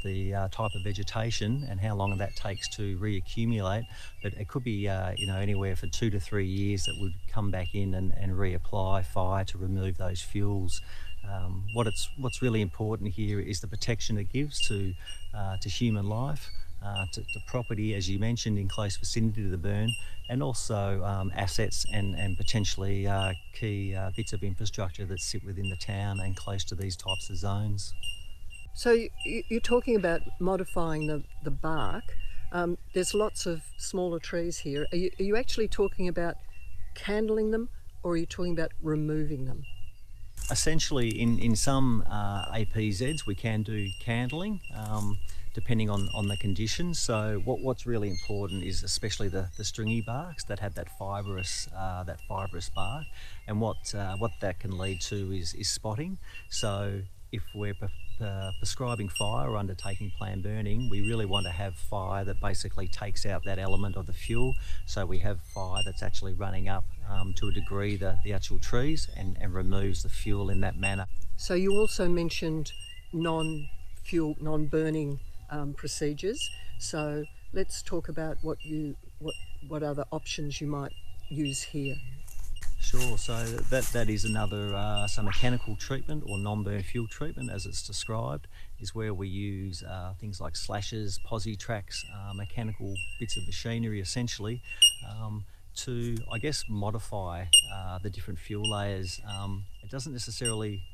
type of vegetation and how long that takes to reaccumulate, but it could be anywhere for 2 to 3 years that would come back in and reapply fire to remove those fuels. What's really important here is the protection it gives to human life, to property, as you mentioned, in close vicinity to the burn, and also assets and potentially key bits of infrastructure that sit within the town and close to these types of zones. So you're talking about modifying the bark. There's lots of smaller trees here. Are you actually talking about candling them, or are you talking about removing them? Essentially, in some APZs we can do candling, depending on the conditions. So what's really important is especially the stringy barks that have that fibrous bark, and what that can lead to is spotting. So if we're prescribing fire or undertaking planned burning, we really want to have fire that basically takes out that element of the fuel, so we have fire that's actually running up to a degree the actual trees and removes the fuel in that manner. So you also mentioned non-burning procedures. So let's talk about what other options you might use here. Sure, so that is another some mechanical treatment or non-burn fuel treatment, as it's described, is where we use things like slashes, posi tracks, mechanical bits of machinery essentially, to, I guess, modify the different fuel layers. It doesn't necessarily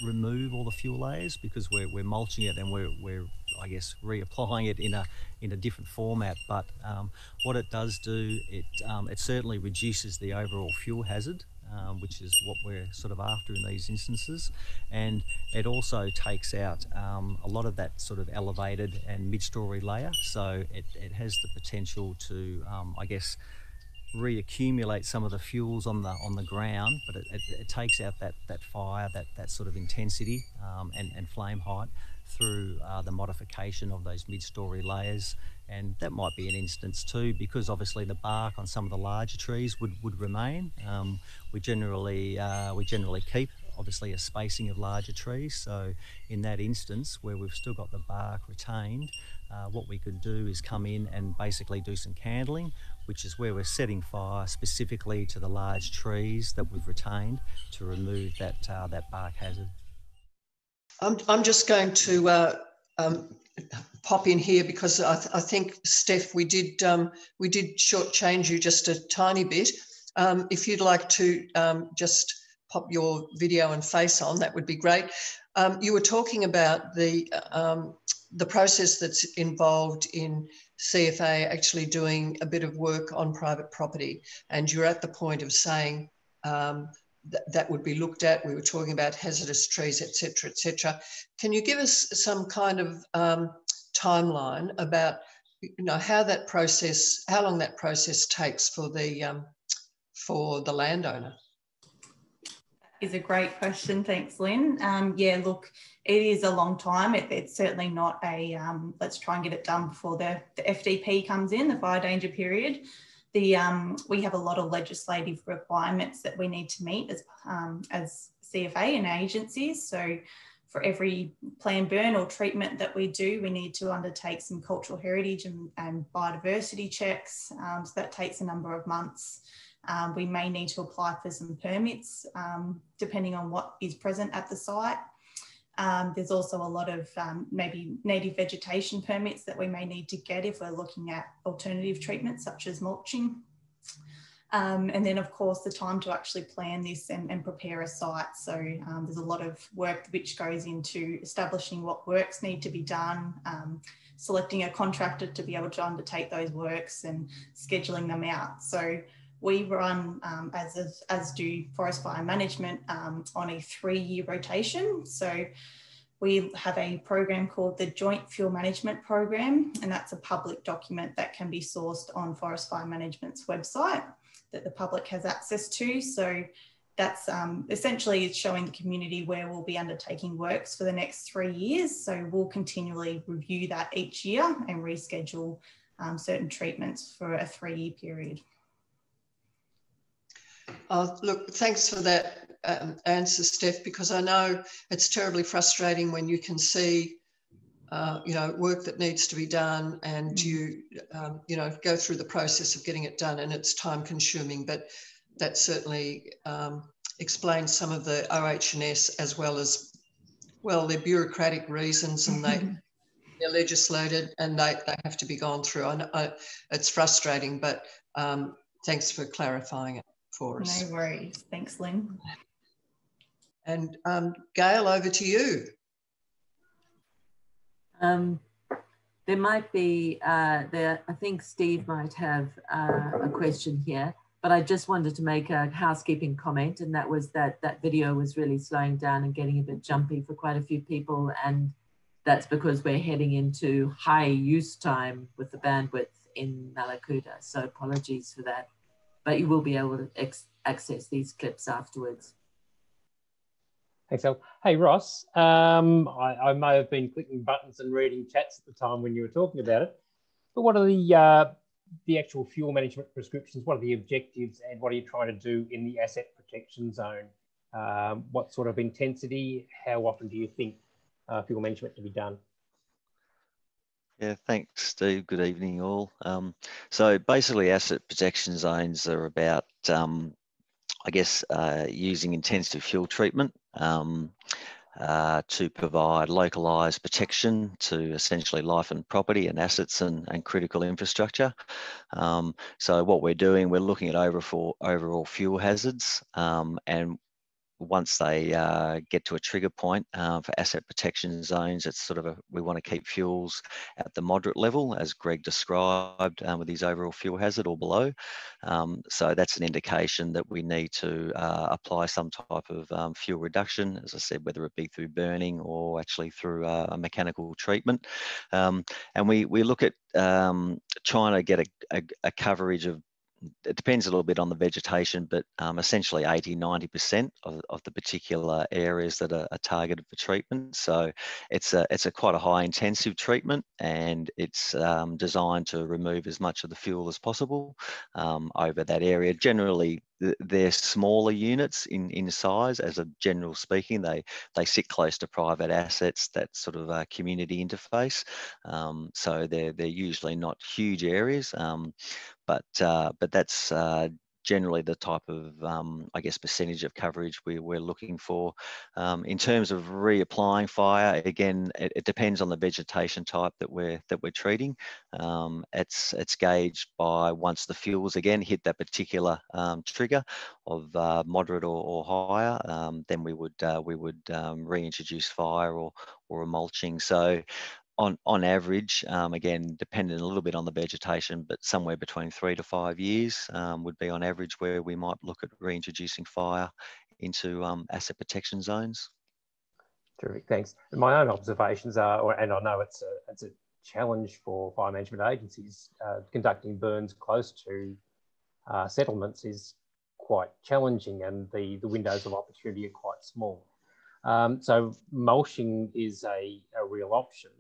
remove all the fuel layers because we're mulching it and we're I guess reapplying it in a different format, but what it does do, it certainly reduces the overall fuel hazard, which is what we're sort of after in these instances, and it also takes out a lot of that sort of elevated and mid-story layer, so it has the potential to I guess reaccumulate some of the fuels on the ground, but it takes out that fire, that sort of intensity and flame height through the modification of those mid-story layers. And that might be an instance too, because obviously the bark on some of the larger trees would remain. We generally keep obviously a spacing of larger trees. So in that instance where we've still got the bark retained, what we could do is come in and basically do some candling, which is where we're setting fire specifically to the large trees that we've retained to remove that bark hazard. I'm just going to pop in here because I think, Steph, we did shortchange you just a tiny bit. If you'd like to just pop your video and face on, that would be great. You were talking about the process that's involved in CFA actually doing a bit of work on private property, and you're at the point of saying that would be looked at. We were talking about hazardous trees, etc., etc. Can you give us some kind of timeline about, how that process, how long that process takes for the landowner? Is a great question. Thanks, Lyn. Yeah, look, it is a long time. It's certainly not a let's try and get it done before the FDP comes in, the fire danger period. We have a lot of legislative requirements that we need to meet as CFA and agencies. So for every planned burn or treatment that we do, we need to undertake some cultural heritage and biodiversity checks. So that takes a number of months. We may need to apply for some permits depending on what is present at the site. There's also a lot of maybe native vegetation permits that we may need to get if we're looking at alternative treatments such as mulching. And then of course the time to actually plan this and prepare a site. So there's a lot of work which goes into establishing what works need to be done, selecting a contractor to be able to undertake those works and scheduling them out. So we run, as do Forest Fire Management, on a 3-year rotation. So we have a program called the Joint Fuel Management Program, and that's a public document that can be sourced on Forest Fire Management's website that the public has access to. So that's essentially it's showing the community where we'll be undertaking works for the next 3 years. So we'll continually review that each year and reschedule certain treatments for a 3-year period. Look, thanks for that answer, Steph, because I know it's terribly frustrating when you can see, work that needs to be done and you go through the process of getting it done and it's time consuming, but that certainly explains some of the OH&S as well as, well, their bureaucratic reasons and they're legislated and they have to be gone through. I know it's frustrating, but thanks for clarifying it for us. No worries. Thanks, Lyn. And Gail, over to you. There might be, I think Steve might have a question here, but I just wanted to make a housekeeping comment, and that was that video was really slowing down and getting a bit jumpy for quite a few people, and that's because we're heading into high use time with the bandwidth in Mallacoota, so apologies for that. But you will be able to access these clips afterwards. Thanks, El. Hey, Ross, I may have been clicking buttons and reading chats at the time when you were talking about it, but what are the actual fuel management prescriptions? What are the objectives and what are you trying to do in the asset protection zone? What sort of intensity? How often do you think fuel management to be done? Yeah, thanks, Steve. Good evening, all. So basically, asset protection zones are about, using intensive fuel treatment to provide localised protection to essentially life and property and assets and critical infrastructure. So what we're doing, we're looking at overall fuel hazards, and once they get to a trigger point for asset protection zones, it's sort of we want to keep fuels at the moderate level, as Greg described, with his overall fuel hazard or below. So that's an indication that we need to apply some type of fuel reduction, as I said, whether it be through burning or actually through a mechanical treatment. And we look at trying to get a coverage of, it depends a little bit on the vegetation, but essentially 80–90% of the particular areas that are targeted for treatment. So it's a quite a high intensive treatment, and it's designed to remove as much of the fuel as possible over that area. Generally, they're smaller units in size. As a general speaking, they sit close to private assets, that sort of community interface. So they're usually not huge areas, but that's generally the type of, I guess, percentage of coverage we're looking for. In terms of reapplying fire, again, it depends on the vegetation type that we're treating. It's gauged by, once the fuels again hit that particular trigger of moderate or higher, then we would reintroduce fire or a mulching. So on average, again, depending a little bit on the vegetation, but somewhere between 3 to 5 years would be on average where we might look at reintroducing fire into asset protection zones. Terrific, thanks. And my own observations are, and I know it's a challenge for fire management agencies, conducting burns close to settlements is quite challenging, and the windows of opportunity are quite small. So mulching is a real option.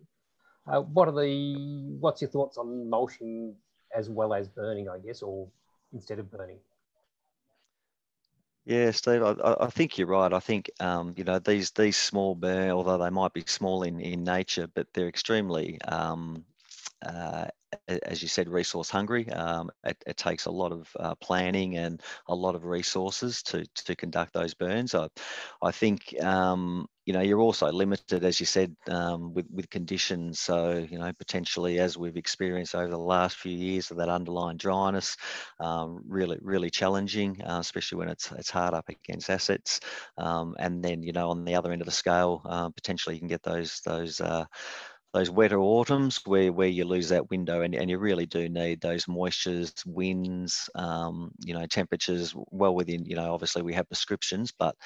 What's your thoughts on mulching as well as burning, I guess, or instead of burning? Yeah, Steve, I think you're right. I think you know, these small burn, although they might be small in nature, but they're extremely as you said, resource hungry. It takes a lot of planning and a lot of resources to conduct those burns. I think you know, you're also limited, as you said, with conditions. So, you know, potentially, as we've experienced over the last few years, of that underlying dryness, really challenging, especially when it's hard up against assets. And then, you know, on the other end of the scale, potentially you can get those wetter autumns where you lose that window, and you really do need those moistures, winds, you know, temperatures well within, you know, obviously we have prescriptions, but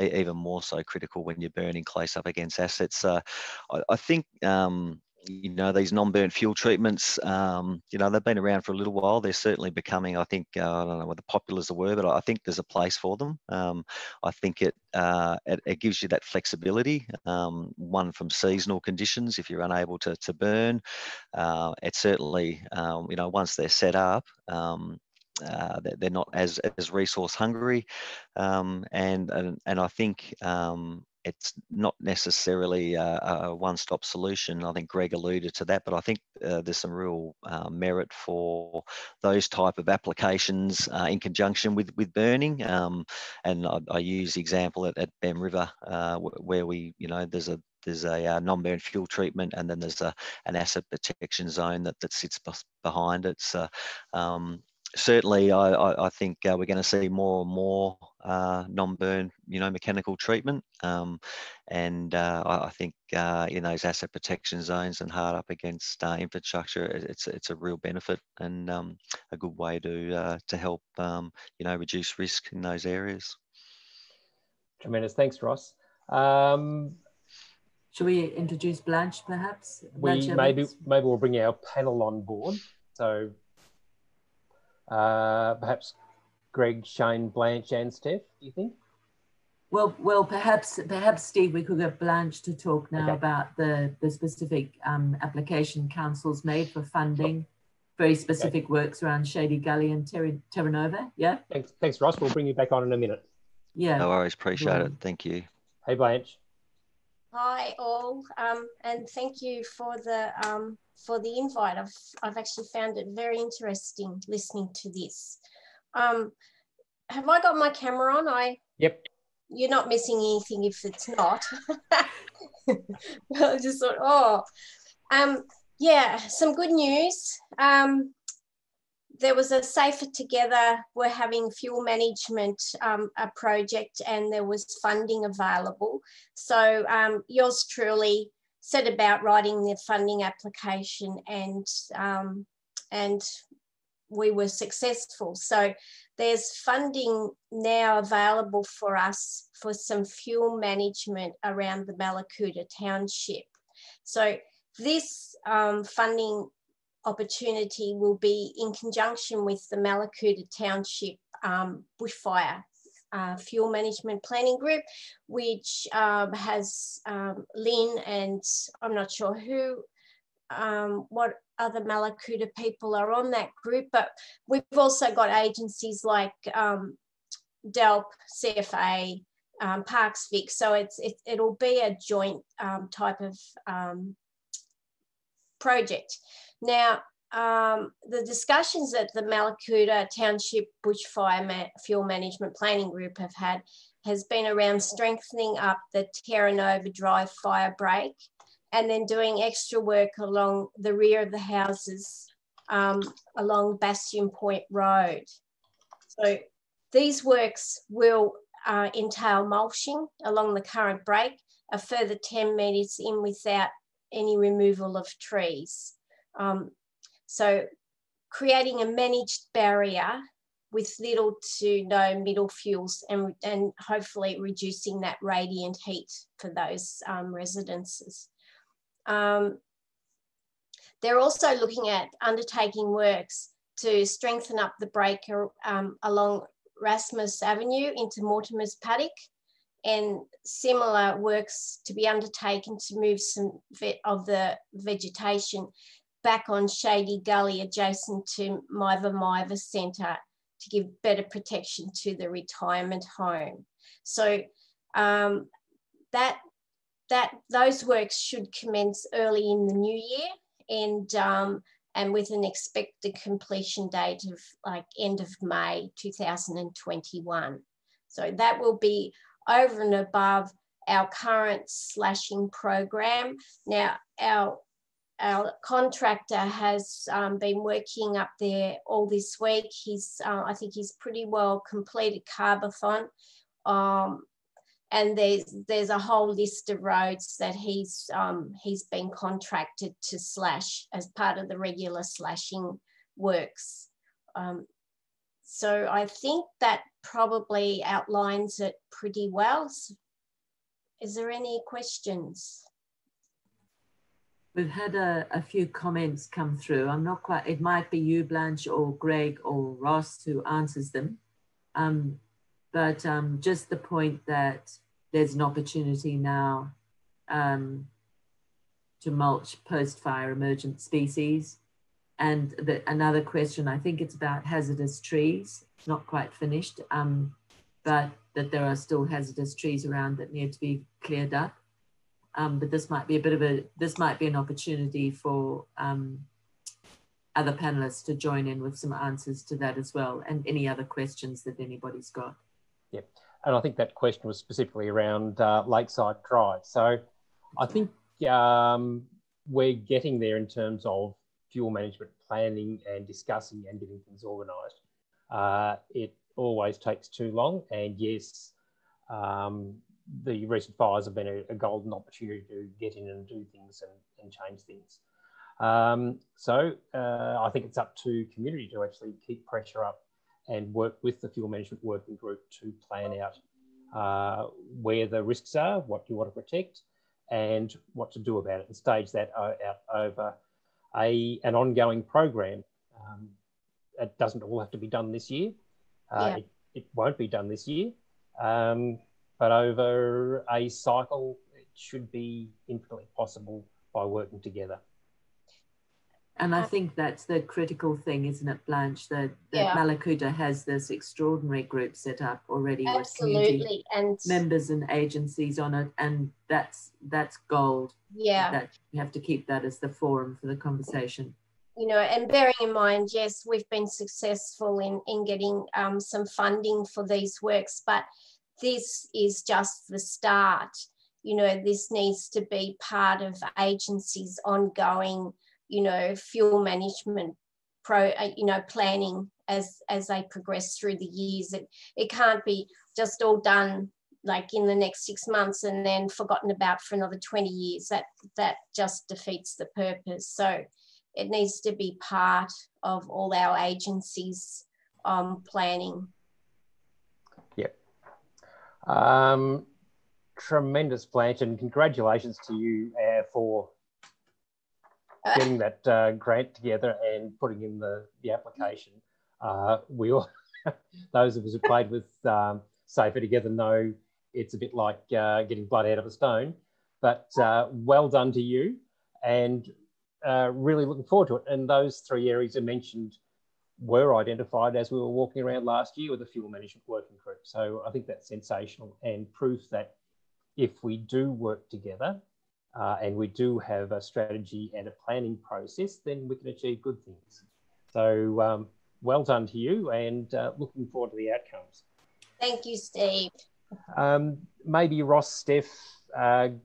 even more so critical when you're burning close up against assets. So I think, you know, these non-burnt fuel treatments, you know, they've been around for a little while. They're certainly becoming, I think, I don't know whether popular is the word, but I think there's a place for them. I think it gives you that flexibility, one from seasonal conditions if you're unable to burn. It certainly, you know, once they're set up, they're not as resource hungry, and I think it's not necessarily a one-stop solution. I think Greg alluded to that, but I think there's some real merit for those type of applications in conjunction with burning. And I use the example at Bem River where we, you know, there's a non-burn fuel treatment, and then there's an asset protection zone that sits behind it. So certainly, I think we're going to see more and more non-burn, you know, mechanical treatment, and I think in those asset protection zones and hard up against infrastructure, it's a real benefit and a good way to help you know, reduce risk in those areas. Tremendous, thanks, Ross. Should we introduce Blanche, perhaps? Maybe we'll bring our panel on board. So. Perhaps Greg, Shane, Blanche and Steph, do you think? Well, perhaps Steve, we could get Blanche to talk now about the specific application councils made for funding, very specific works around Shady Gully and Terra Nova. Yeah. Thanks, Ross. We'll bring you back on in a minute. Yeah. No worries. Appreciate it. Thank you. Hey, Blanche. Hi all, and thank you for the invite. I've actually found it very interesting listening to this. Have I got my camera on? Yep. You're not missing anything if it's not. I just thought, yeah, some good news. There was a Safer Together, we're having fuel management a project, and there was funding available. So yours truly set about writing the funding application, and we were successful. So there's funding now available for us for some fuel management around the Mallacoota township. So this funding opportunity will be in conjunction with the Mallacoota Township Bushfire Fuel Management Planning Group, which has Lyn and I'm not sure who, what other Mallacoota people are on that group, but we've also got agencies like DELP, CFA, Parks Vic. So it'll be a joint type of project. Now, the discussions that the Mallacoota Township Bushfire Fuel Management Planning Group have had has been around strengthening up the Terra Nova Drive fire break and then doing extra work along the rear of the houses along Bastion Point Road. So these works will entail mulching along the current break, a further 10 metres in without any removal of trees. So creating a managed barrier with little to no middle fuels and hopefully reducing that radiant heat for those residences. They're also looking at undertaking works to strengthen up the break along Rasmus Avenue into Mortimer's Paddock, and similar works to be undertaken to move some of the vegetation back on Shady Gully adjacent to Miva Centre to give better protection to the retirement home. So those works should commence early in the new year and with an expected completion date of like end of May 2021. So that will be over and above our current slashing program. Now, our contractor has been working up there all this week. I think he's pretty well completed Carbathon. And there's a whole list of roads that he's been contracted to slash as part of the regular slashing works. So I think that probably outlines it pretty well. Is there any questions? We've had a few comments come through. I'm not quite, it might be you, Blanche, or Greg or Ross who answers them. But just the point that there's an opportunity now to mulch post-fire emergent species. And another question, I think it's about hazardous trees, not quite finished, but that there are still hazardous trees around that need to be cleared up. But this might be this might be an opportunity for other panelists to join in with some answers to that as well, and any other questions that anybody's got. Yep, and I think that question was specifically around Lakeside Drive. So I think we're getting there in terms of fuel management planning and discussing and getting things organised. It always takes too long, and yes, the recent fires have been a golden opportunity to get in and do things and change things. So I think it's up to community to actually keep pressure up and work with the fuel management working group to plan out where the risks are, what you want to protect, and what to do about it, and stage that out over an ongoing program. It doesn't all have to be done this year. It won't be done this year. But over a cycle, it should be infinitely possible by working together. And I think that's the critical thing, isn't it, Blanche? That Mallacoota has this extraordinary group set up already with community and members and agencies on it, and that's gold. Yeah, that you have to keep that as the forum for the conversation. You know, and bearing in mind, yes, we've been successful in getting some funding for these works, but this is just the start. You know, this needs to be part of agencies' ongoing, you know, fuel management planning as they progress through the years. It can't be just all done like in the next 6 months and then forgotten about for another 20 years. That just defeats the purpose. So it needs to be part of all our agencies' planning. Yep. Tremendous, Blanche, and congratulations to you for getting that grant together and putting in the application. We all, those of us who played with Safer together know it's a bit like getting blood out of a stone, but well done to you, and really looking forward to it. And those 3 areas are mentioned were identified as we were walking around last year with the fuel management working group. So I think that's sensational and proof that if we do work together and we do have a strategy and a planning process, then we can achieve good things. So well done to you, and looking forward to the outcomes. Thank you, Steve. Maybe Ross, Steph,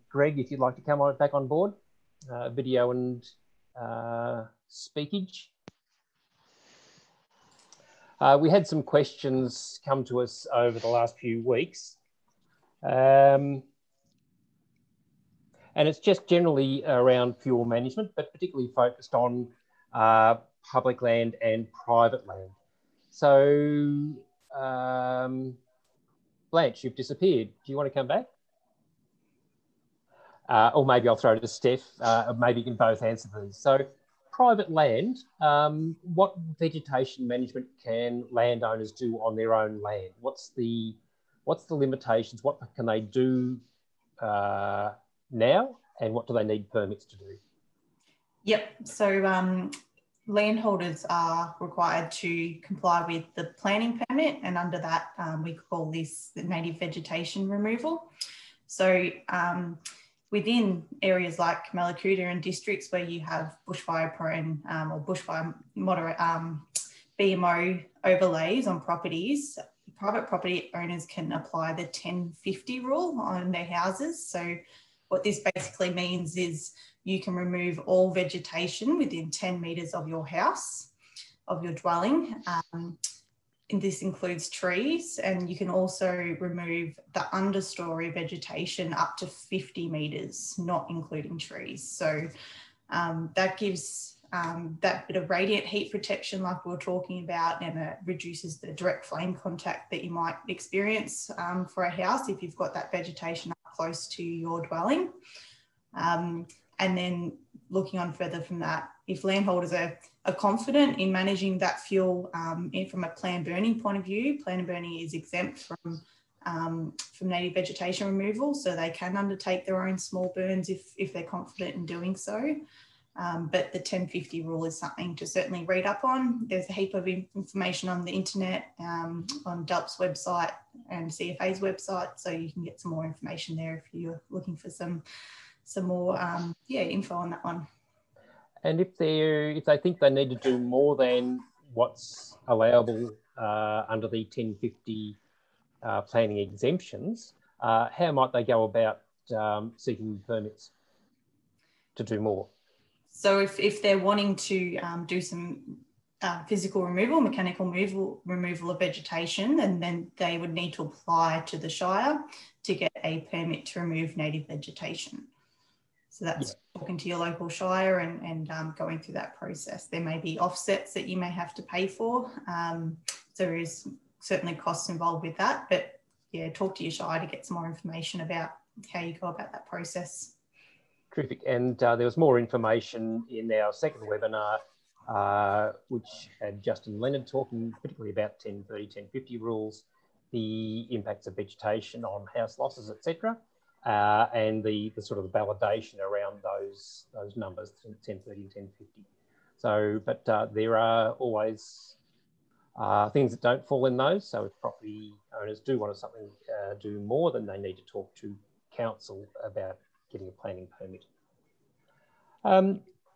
Greg, if you'd like to come back on board, video and speakage. We had some questions come to us over the last few weeks. And it's just generally around fuel management, but particularly focused on public land and private land. So, Blanche, you've disappeared. Do you want to come back? Or maybe I'll throw it to Steph. Maybe you can both answer these. So, private land, what vegetation management can landowners do on their own land? What's the limitations? What can they do now, and what do they need permits to do? Yep. So landholders are required to comply with the planning permit, and under that we call this the native vegetation removal. So within areas like Mallacoota and districts where you have bushfire prone or bushfire moderate BMO overlays on properties, private property owners can apply the 1050 rule on their houses. So what this basically means is you can remove all vegetation within 10 metres of your house, of your dwelling. And this includes trees, and you can also remove the understory vegetation up to 50 metres, not including trees. So that gives that bit of radiant heat protection like we were talking about, and it reduces the direct flame contact that you might experience for a house if you've got that vegetation up close to your dwelling. And then looking on further from that, if landholders are confident in managing that fuel from a planned burning point of view, planned burning is exempt from native vegetation removal, so they can undertake their own small burns if they're confident in doing so. But the 1050 rule is something to certainly read up on. There's a heap of information on the internet, on DELP's website and CFA's website, so you can get some more information there if you're looking for some more info on that one. And if they think they need to do more than what's allowable under the 1050 planning exemptions, how might they go about seeking permits to do more? So if they're wanting to do some physical removal, mechanical removal of vegetation, and then they would need to apply to the Shire to get a permit to remove native vegetation. So that's talking to your local Shire and going through that process. There may be offsets that you may have to pay for. So there is certainly costs involved with that, but yeah, talk to your Shire to get some more information about how you go about that process. Terrific. And there was more information in our second webinar, which had Justin Leonard talking particularly about 1030, 1050 rules, the impacts of vegetation on house losses, etc. And the sort of validation around those numbers, 1030 and 1050. So, but there are always things that don't fall in those. So if property owners do want something do more, then they need to talk to council about getting a planning permit.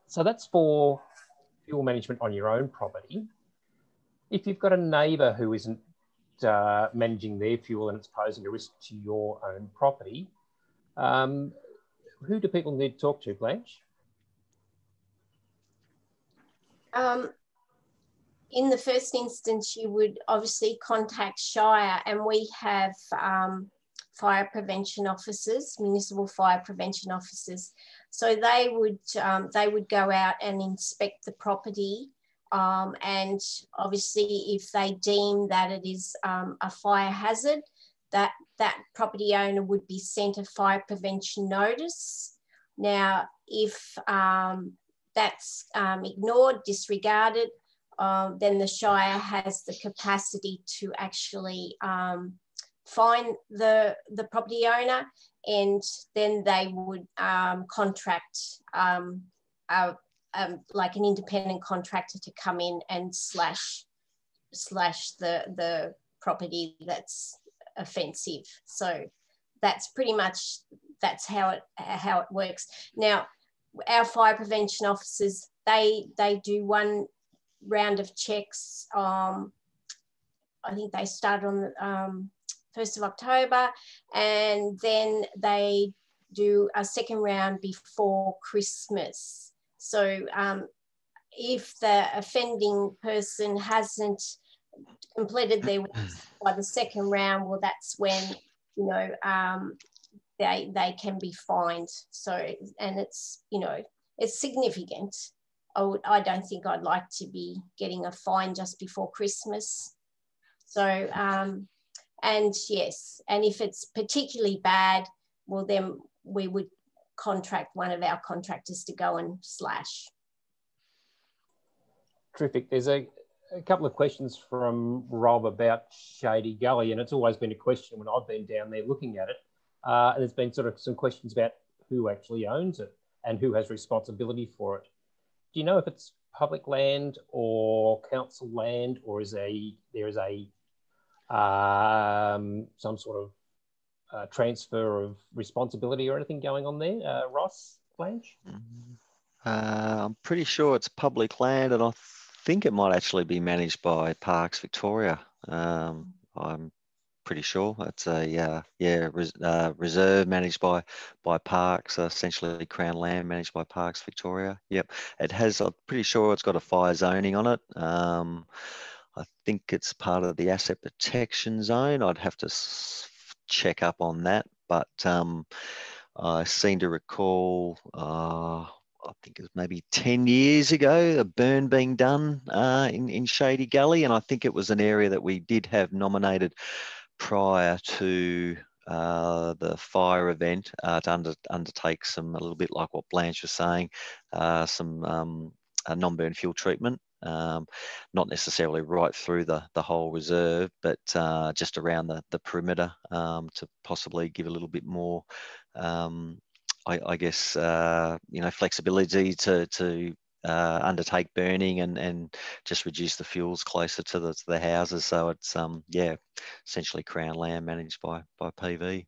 So that's for fuel management on your own property. If you've got a neighbour who isn't managing their fuel and it's posing a risk to your own property, who do people need to talk to, Blanche? In the first instance, you would obviously contact Shire, and we have fire prevention officers, municipal fire prevention officers. So they would go out and inspect the property, and obviously if they deem that it is a fire hazard, that property owner would be sent a fire prevention notice. Now, if that's ignored, disregarded, then the Shire has the capacity to actually fine the property owner, and then they would contract a like an independent contractor to come in and slash the property that's offensive. So that's pretty much, that's how it works. Now, our fire prevention officers, they do one round of checks. I think they start on the 1st of October, and then they do a second round before Christmas. So if the offending person hasn't completed their works by the second round, well, that's when, you know, they can be fined. So, and it's, you know, it's significant. I don't think I'd like to be getting a fine just before Christmas. So, and yes, and if it's particularly bad, well, then we would contract one of our contractors to go and slash. Terrific. There's a couple of questions from Rob about Shady Gully, and it's always been a question when I've been down there looking at it. And there's been sort of some questions about who actually owns it and who has responsibility for it. Do you know if it's public land or council land, or is there is some sort of transfer of responsibility or anything going on there? Ross, Blanche? I'm pretty sure it's public land, and I think it might actually be managed by Parks Victoria. I'm pretty sure it's a reserve managed by Parks, essentially Crown land managed by Parks Victoria. Yep, it has. I'm pretty sure it's got a fire zoning on it. I think it's part of the asset protection zone. I'd have to check up on that, but I seem to recall. I think it was maybe 10 years ago, a burn being done in Shady Gully, and I think it was an area that we did have nominated prior to the fire event to undertake some, a little bit like what Blanche was saying, some non-burn fuel treatment. Not necessarily right through the whole reserve, but just around the perimeter to possibly give a little bit more, I guess, you know, flexibility to undertake burning and just reduce the fuels closer to the houses. So it's yeah, essentially Crown land managed by PV.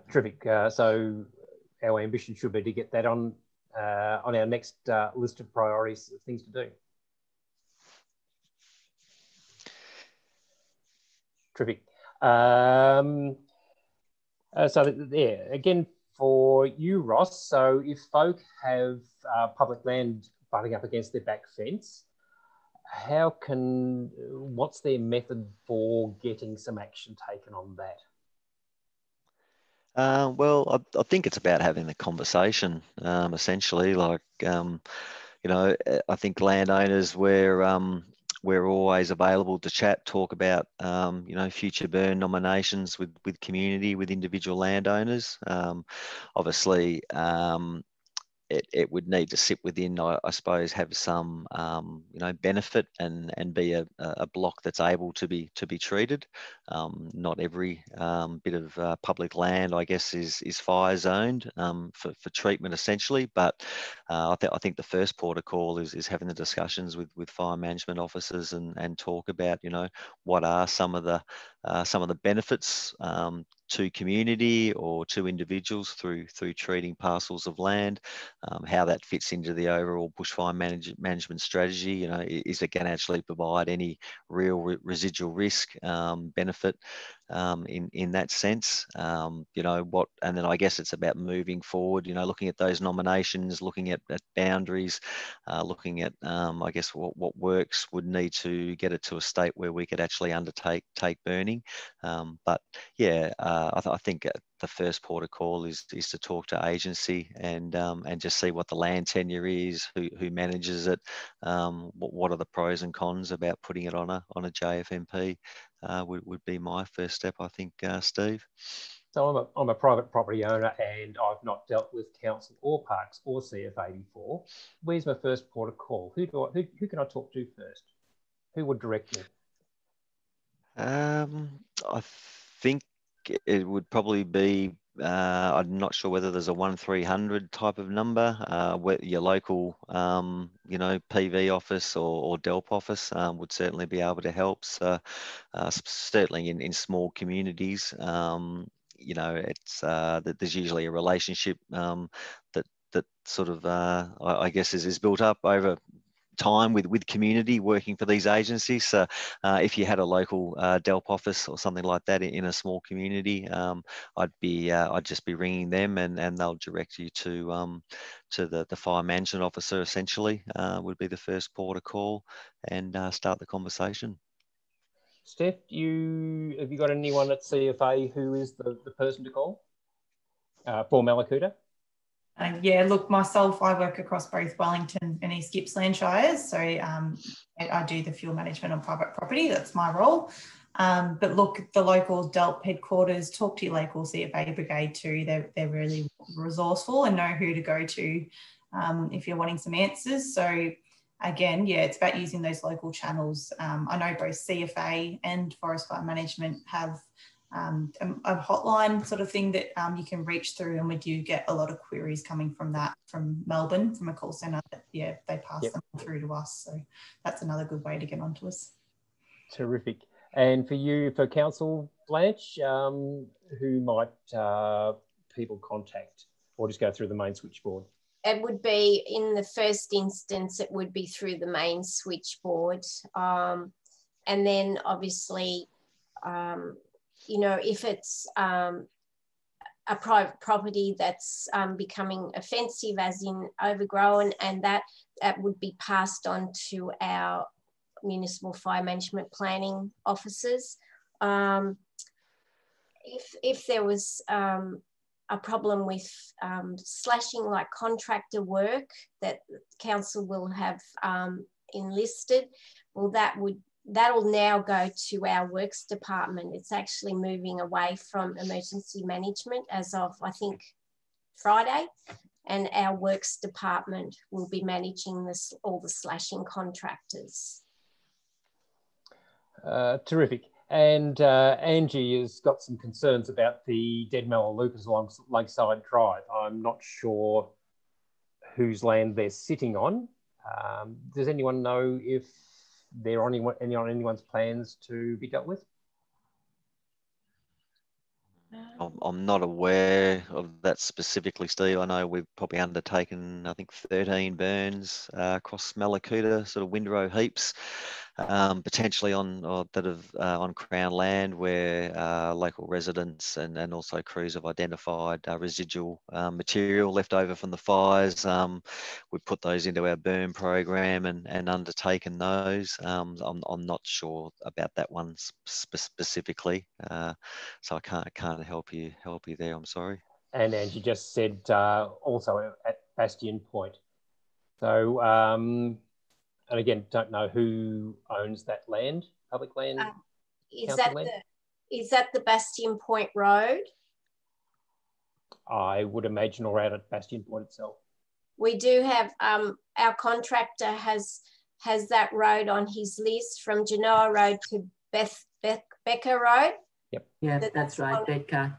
Terrific. So our ambition should be to get that on our next list of priorities, things to do. Terrific. So yeah, again, for you, Ross, so if folk have public land butting up against their back fence, what's their method for getting some action taken on that? Well, I think it's about having the conversation, essentially. Like, you know, I think landowners, we're always available to chat, talk about, you know, future burn nominations with community, with individual landowners. Obviously, it would need to sit within, I suppose, have some, you know, benefit and be a block that's able to be treated. Not every bit of public land, I guess, is fire zoned for treatment, essentially. But I think the first port of call is having the discussions with fire management officers and talk about, you know, what are some of the benefits to community or to individuals through treating parcels of land, how that fits into the overall bushfire management strategy. You know, is it going to actually provide any real residual risk benefit in that sense? You know, and then I guess it's about moving forward, you know, looking at those nominations, looking at boundaries, looking at, I guess, what works would need to get it to a state where we could actually undertake burning. But yeah, I think the first port of call is to talk to agency and just see what the land tenure is, who manages it, what are the pros and cons about putting it on a JFMP would be my first step, I think, Steve. So I'm a private property owner and I've not dealt with council or parks or CF84. Where's my first port of call? Who can I talk to first? Who would direct me? I think it would probably be I'm not sure whether there's a 1300 type of number, where your local, you know, PV office or DELP office would certainly be able to help. So certainly in small communities, you know, it's that there's usually a relationship that sort of, I guess, is built up over time with community working for these agencies. So if you had a local DELP office or something like that in a small community, I'd just be ringing them, and they'll direct you to the fire management officer. Essentially, would be the first port of call, and start the conversation. Steph, have you got anyone at CFA who is the person to call for Mallacoota? Yeah, look, myself, I work across both Wellington and East Gippsland Shires. So I do the fuel management on private property. That's my role. But look, the local DELP headquarters, talk to your local CFA brigade too. They're really resourceful and know who to go to if you're wanting some answers. So again, yeah, it's about using those local channels. I know both CFA and Forest Fire Management have a hotline sort of thing that you can reach through, and we do get a lot of queries coming from that, from Melbourne, from a call centre. Yeah, they pass them through to us. So that's another good way to get onto us. Terrific. And for you, for Council, Blanche, who might people contact, or just go through the main switchboard? It would be, in the first instance, it would be through the main switchboard. And then obviously, you know, if it's a private property that's becoming offensive, as in overgrown, and that would be passed on to our municipal fire management planning officers. If there was a problem with slashing, like contractor work that council will have enlisted, well, that'll now go to our works department. It's actually moving away from emergency management as of, I think, Friday, and our works department will be managing all the slashing contractors. Terrific. And Angie has got some concerns about the dead Mallacoota along Lakeside Drive. I'm not sure whose land they're sitting on. Does anyone know if they're on anyone's plans to be dealt with? I'm not aware of that specifically, Steve. I know we've probably undertaken, I think, 13 burns across Mallacoota, sort of windrow heaps, potentially on Crown land, where local residents and also crews have identified residual material left over from the fires. We've put those into our burn program and undertaken those. I'm not sure about that one specifically, so I can't help you there. I'm sorry. And Angie just said also at Bastion Point. So, and again, don't know who owns that land, public land. Is that the Bastion Point Road? I would imagine, or out at Bastion Point itself. We do have our contractor has that road on his list, from Genoa Road to Becker Road. Yep. Yeah, that's right, Becker.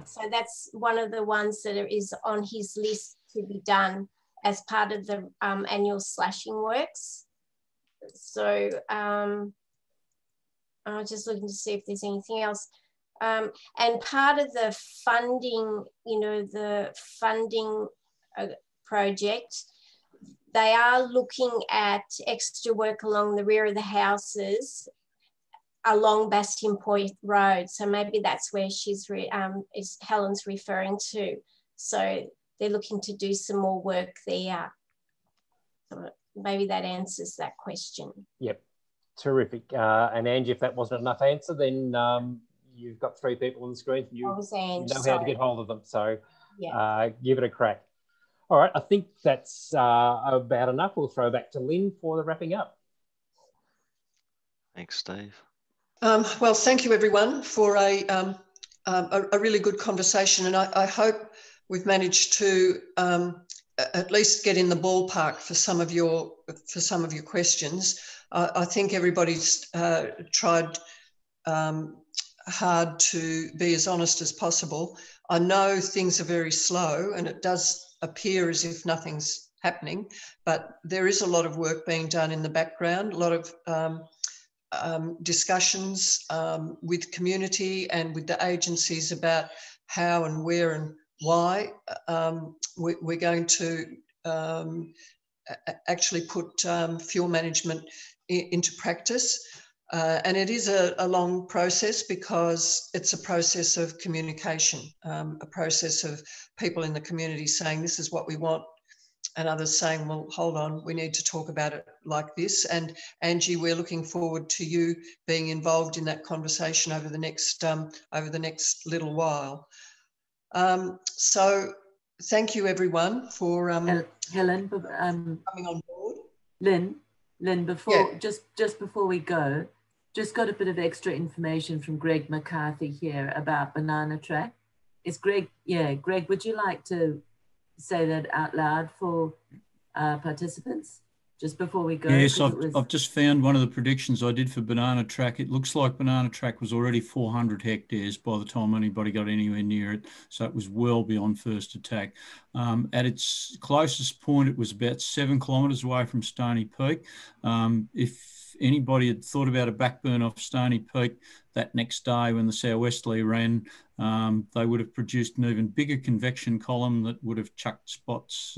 So that's one of the ones that is on his list to be done as part of the annual slashing works. So I'm just looking to see if there's anything else. And part of the funding, you know, the funding project, they are looking at extra work along the rear of the houses along Bastion Point Road. So maybe that's where Helen's referring to. So they're looking to do some more work there. So maybe that answers that question. Yep, terrific. And Angie, if that wasn't enough answer, then you've got 3 people on the screen. You know how to get hold of them. So yeah. Give it a crack. All right, I think that's about enough. We'll throw back to Lyn for the wrapping up. Thanks, Steve. Well, thank you everyone for a really good conversation, and I hope we've managed to at least get in the ballpark for some of your questions. I think everybody's tried hard to be as honest as possible. I know things are very slow and it does appear as if nothing's happening, but there is a lot of work being done in the background, a lot of discussions with community and with the agencies about how and where and why we're going to actually put fuel management into practice. And it is a long process because it's a process of communication, a process of people in the community saying this is what we want, and others saying, well, hold on, we need to talk about it like this. And Angie, we're looking forward to you being involved in that conversation over the next little while. So thank you everyone for Helen, coming on board. Lyn, before just before we go, just got a bit of extra information from Greg McCarthy here about Banana Track. Is Greg, Greg, would you like to say that out loud for participants just before we go? Yes, I've just found one of the predictions I did for Banana Track. It looks like Banana Track was already 400 hectares by the time anybody got anywhere near it, so it was well beyond first attack. At its closest point, it was about 7 kilometres away from Stony Peak. If anybody had thought about a backburn off Stony Peak that next day when the southwesterly ran, they would have produced an even bigger convection column that would have chucked spots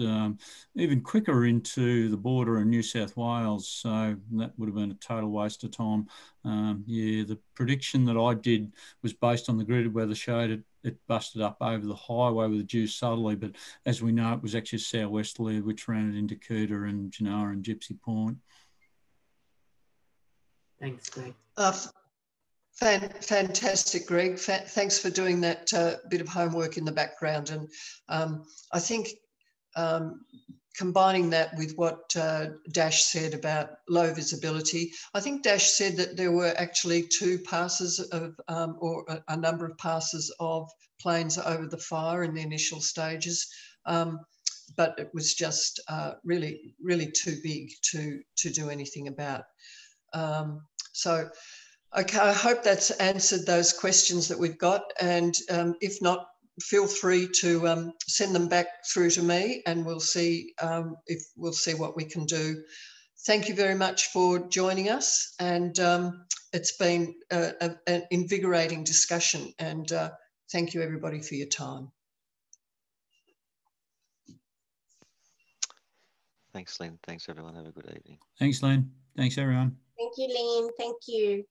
even quicker into the border in New South Wales. So that would have been a total waste of time. The prediction that I did was based on the gridded weather showed it busted up over the highway with a due southerly, but as we know, it was actually southwesterly, which ran it into Coota and Genoa and Gypsy Point. Thanks, Greg. Fantastic, Greg. Thanks for doing that bit of homework in the background. And I think combining that with what Dash said about low visibility, I think Dash said that there were actually 2 passes of, or a number of passes of planes over the fire in the initial stages. But it was just really, really too big to do anything about. So, okay, I hope that's answered those questions that we've got. And if not, feel free to send them back through to me, and we'll see what we can do. Thank you very much for joining us, and it's been an invigorating discussion. And thank you everybody for your time. Thanks, Lyn. Thanks, everyone. Have a good evening. Thanks, Lyn. Thanks, everyone. Thank you, Lyn. Thank you.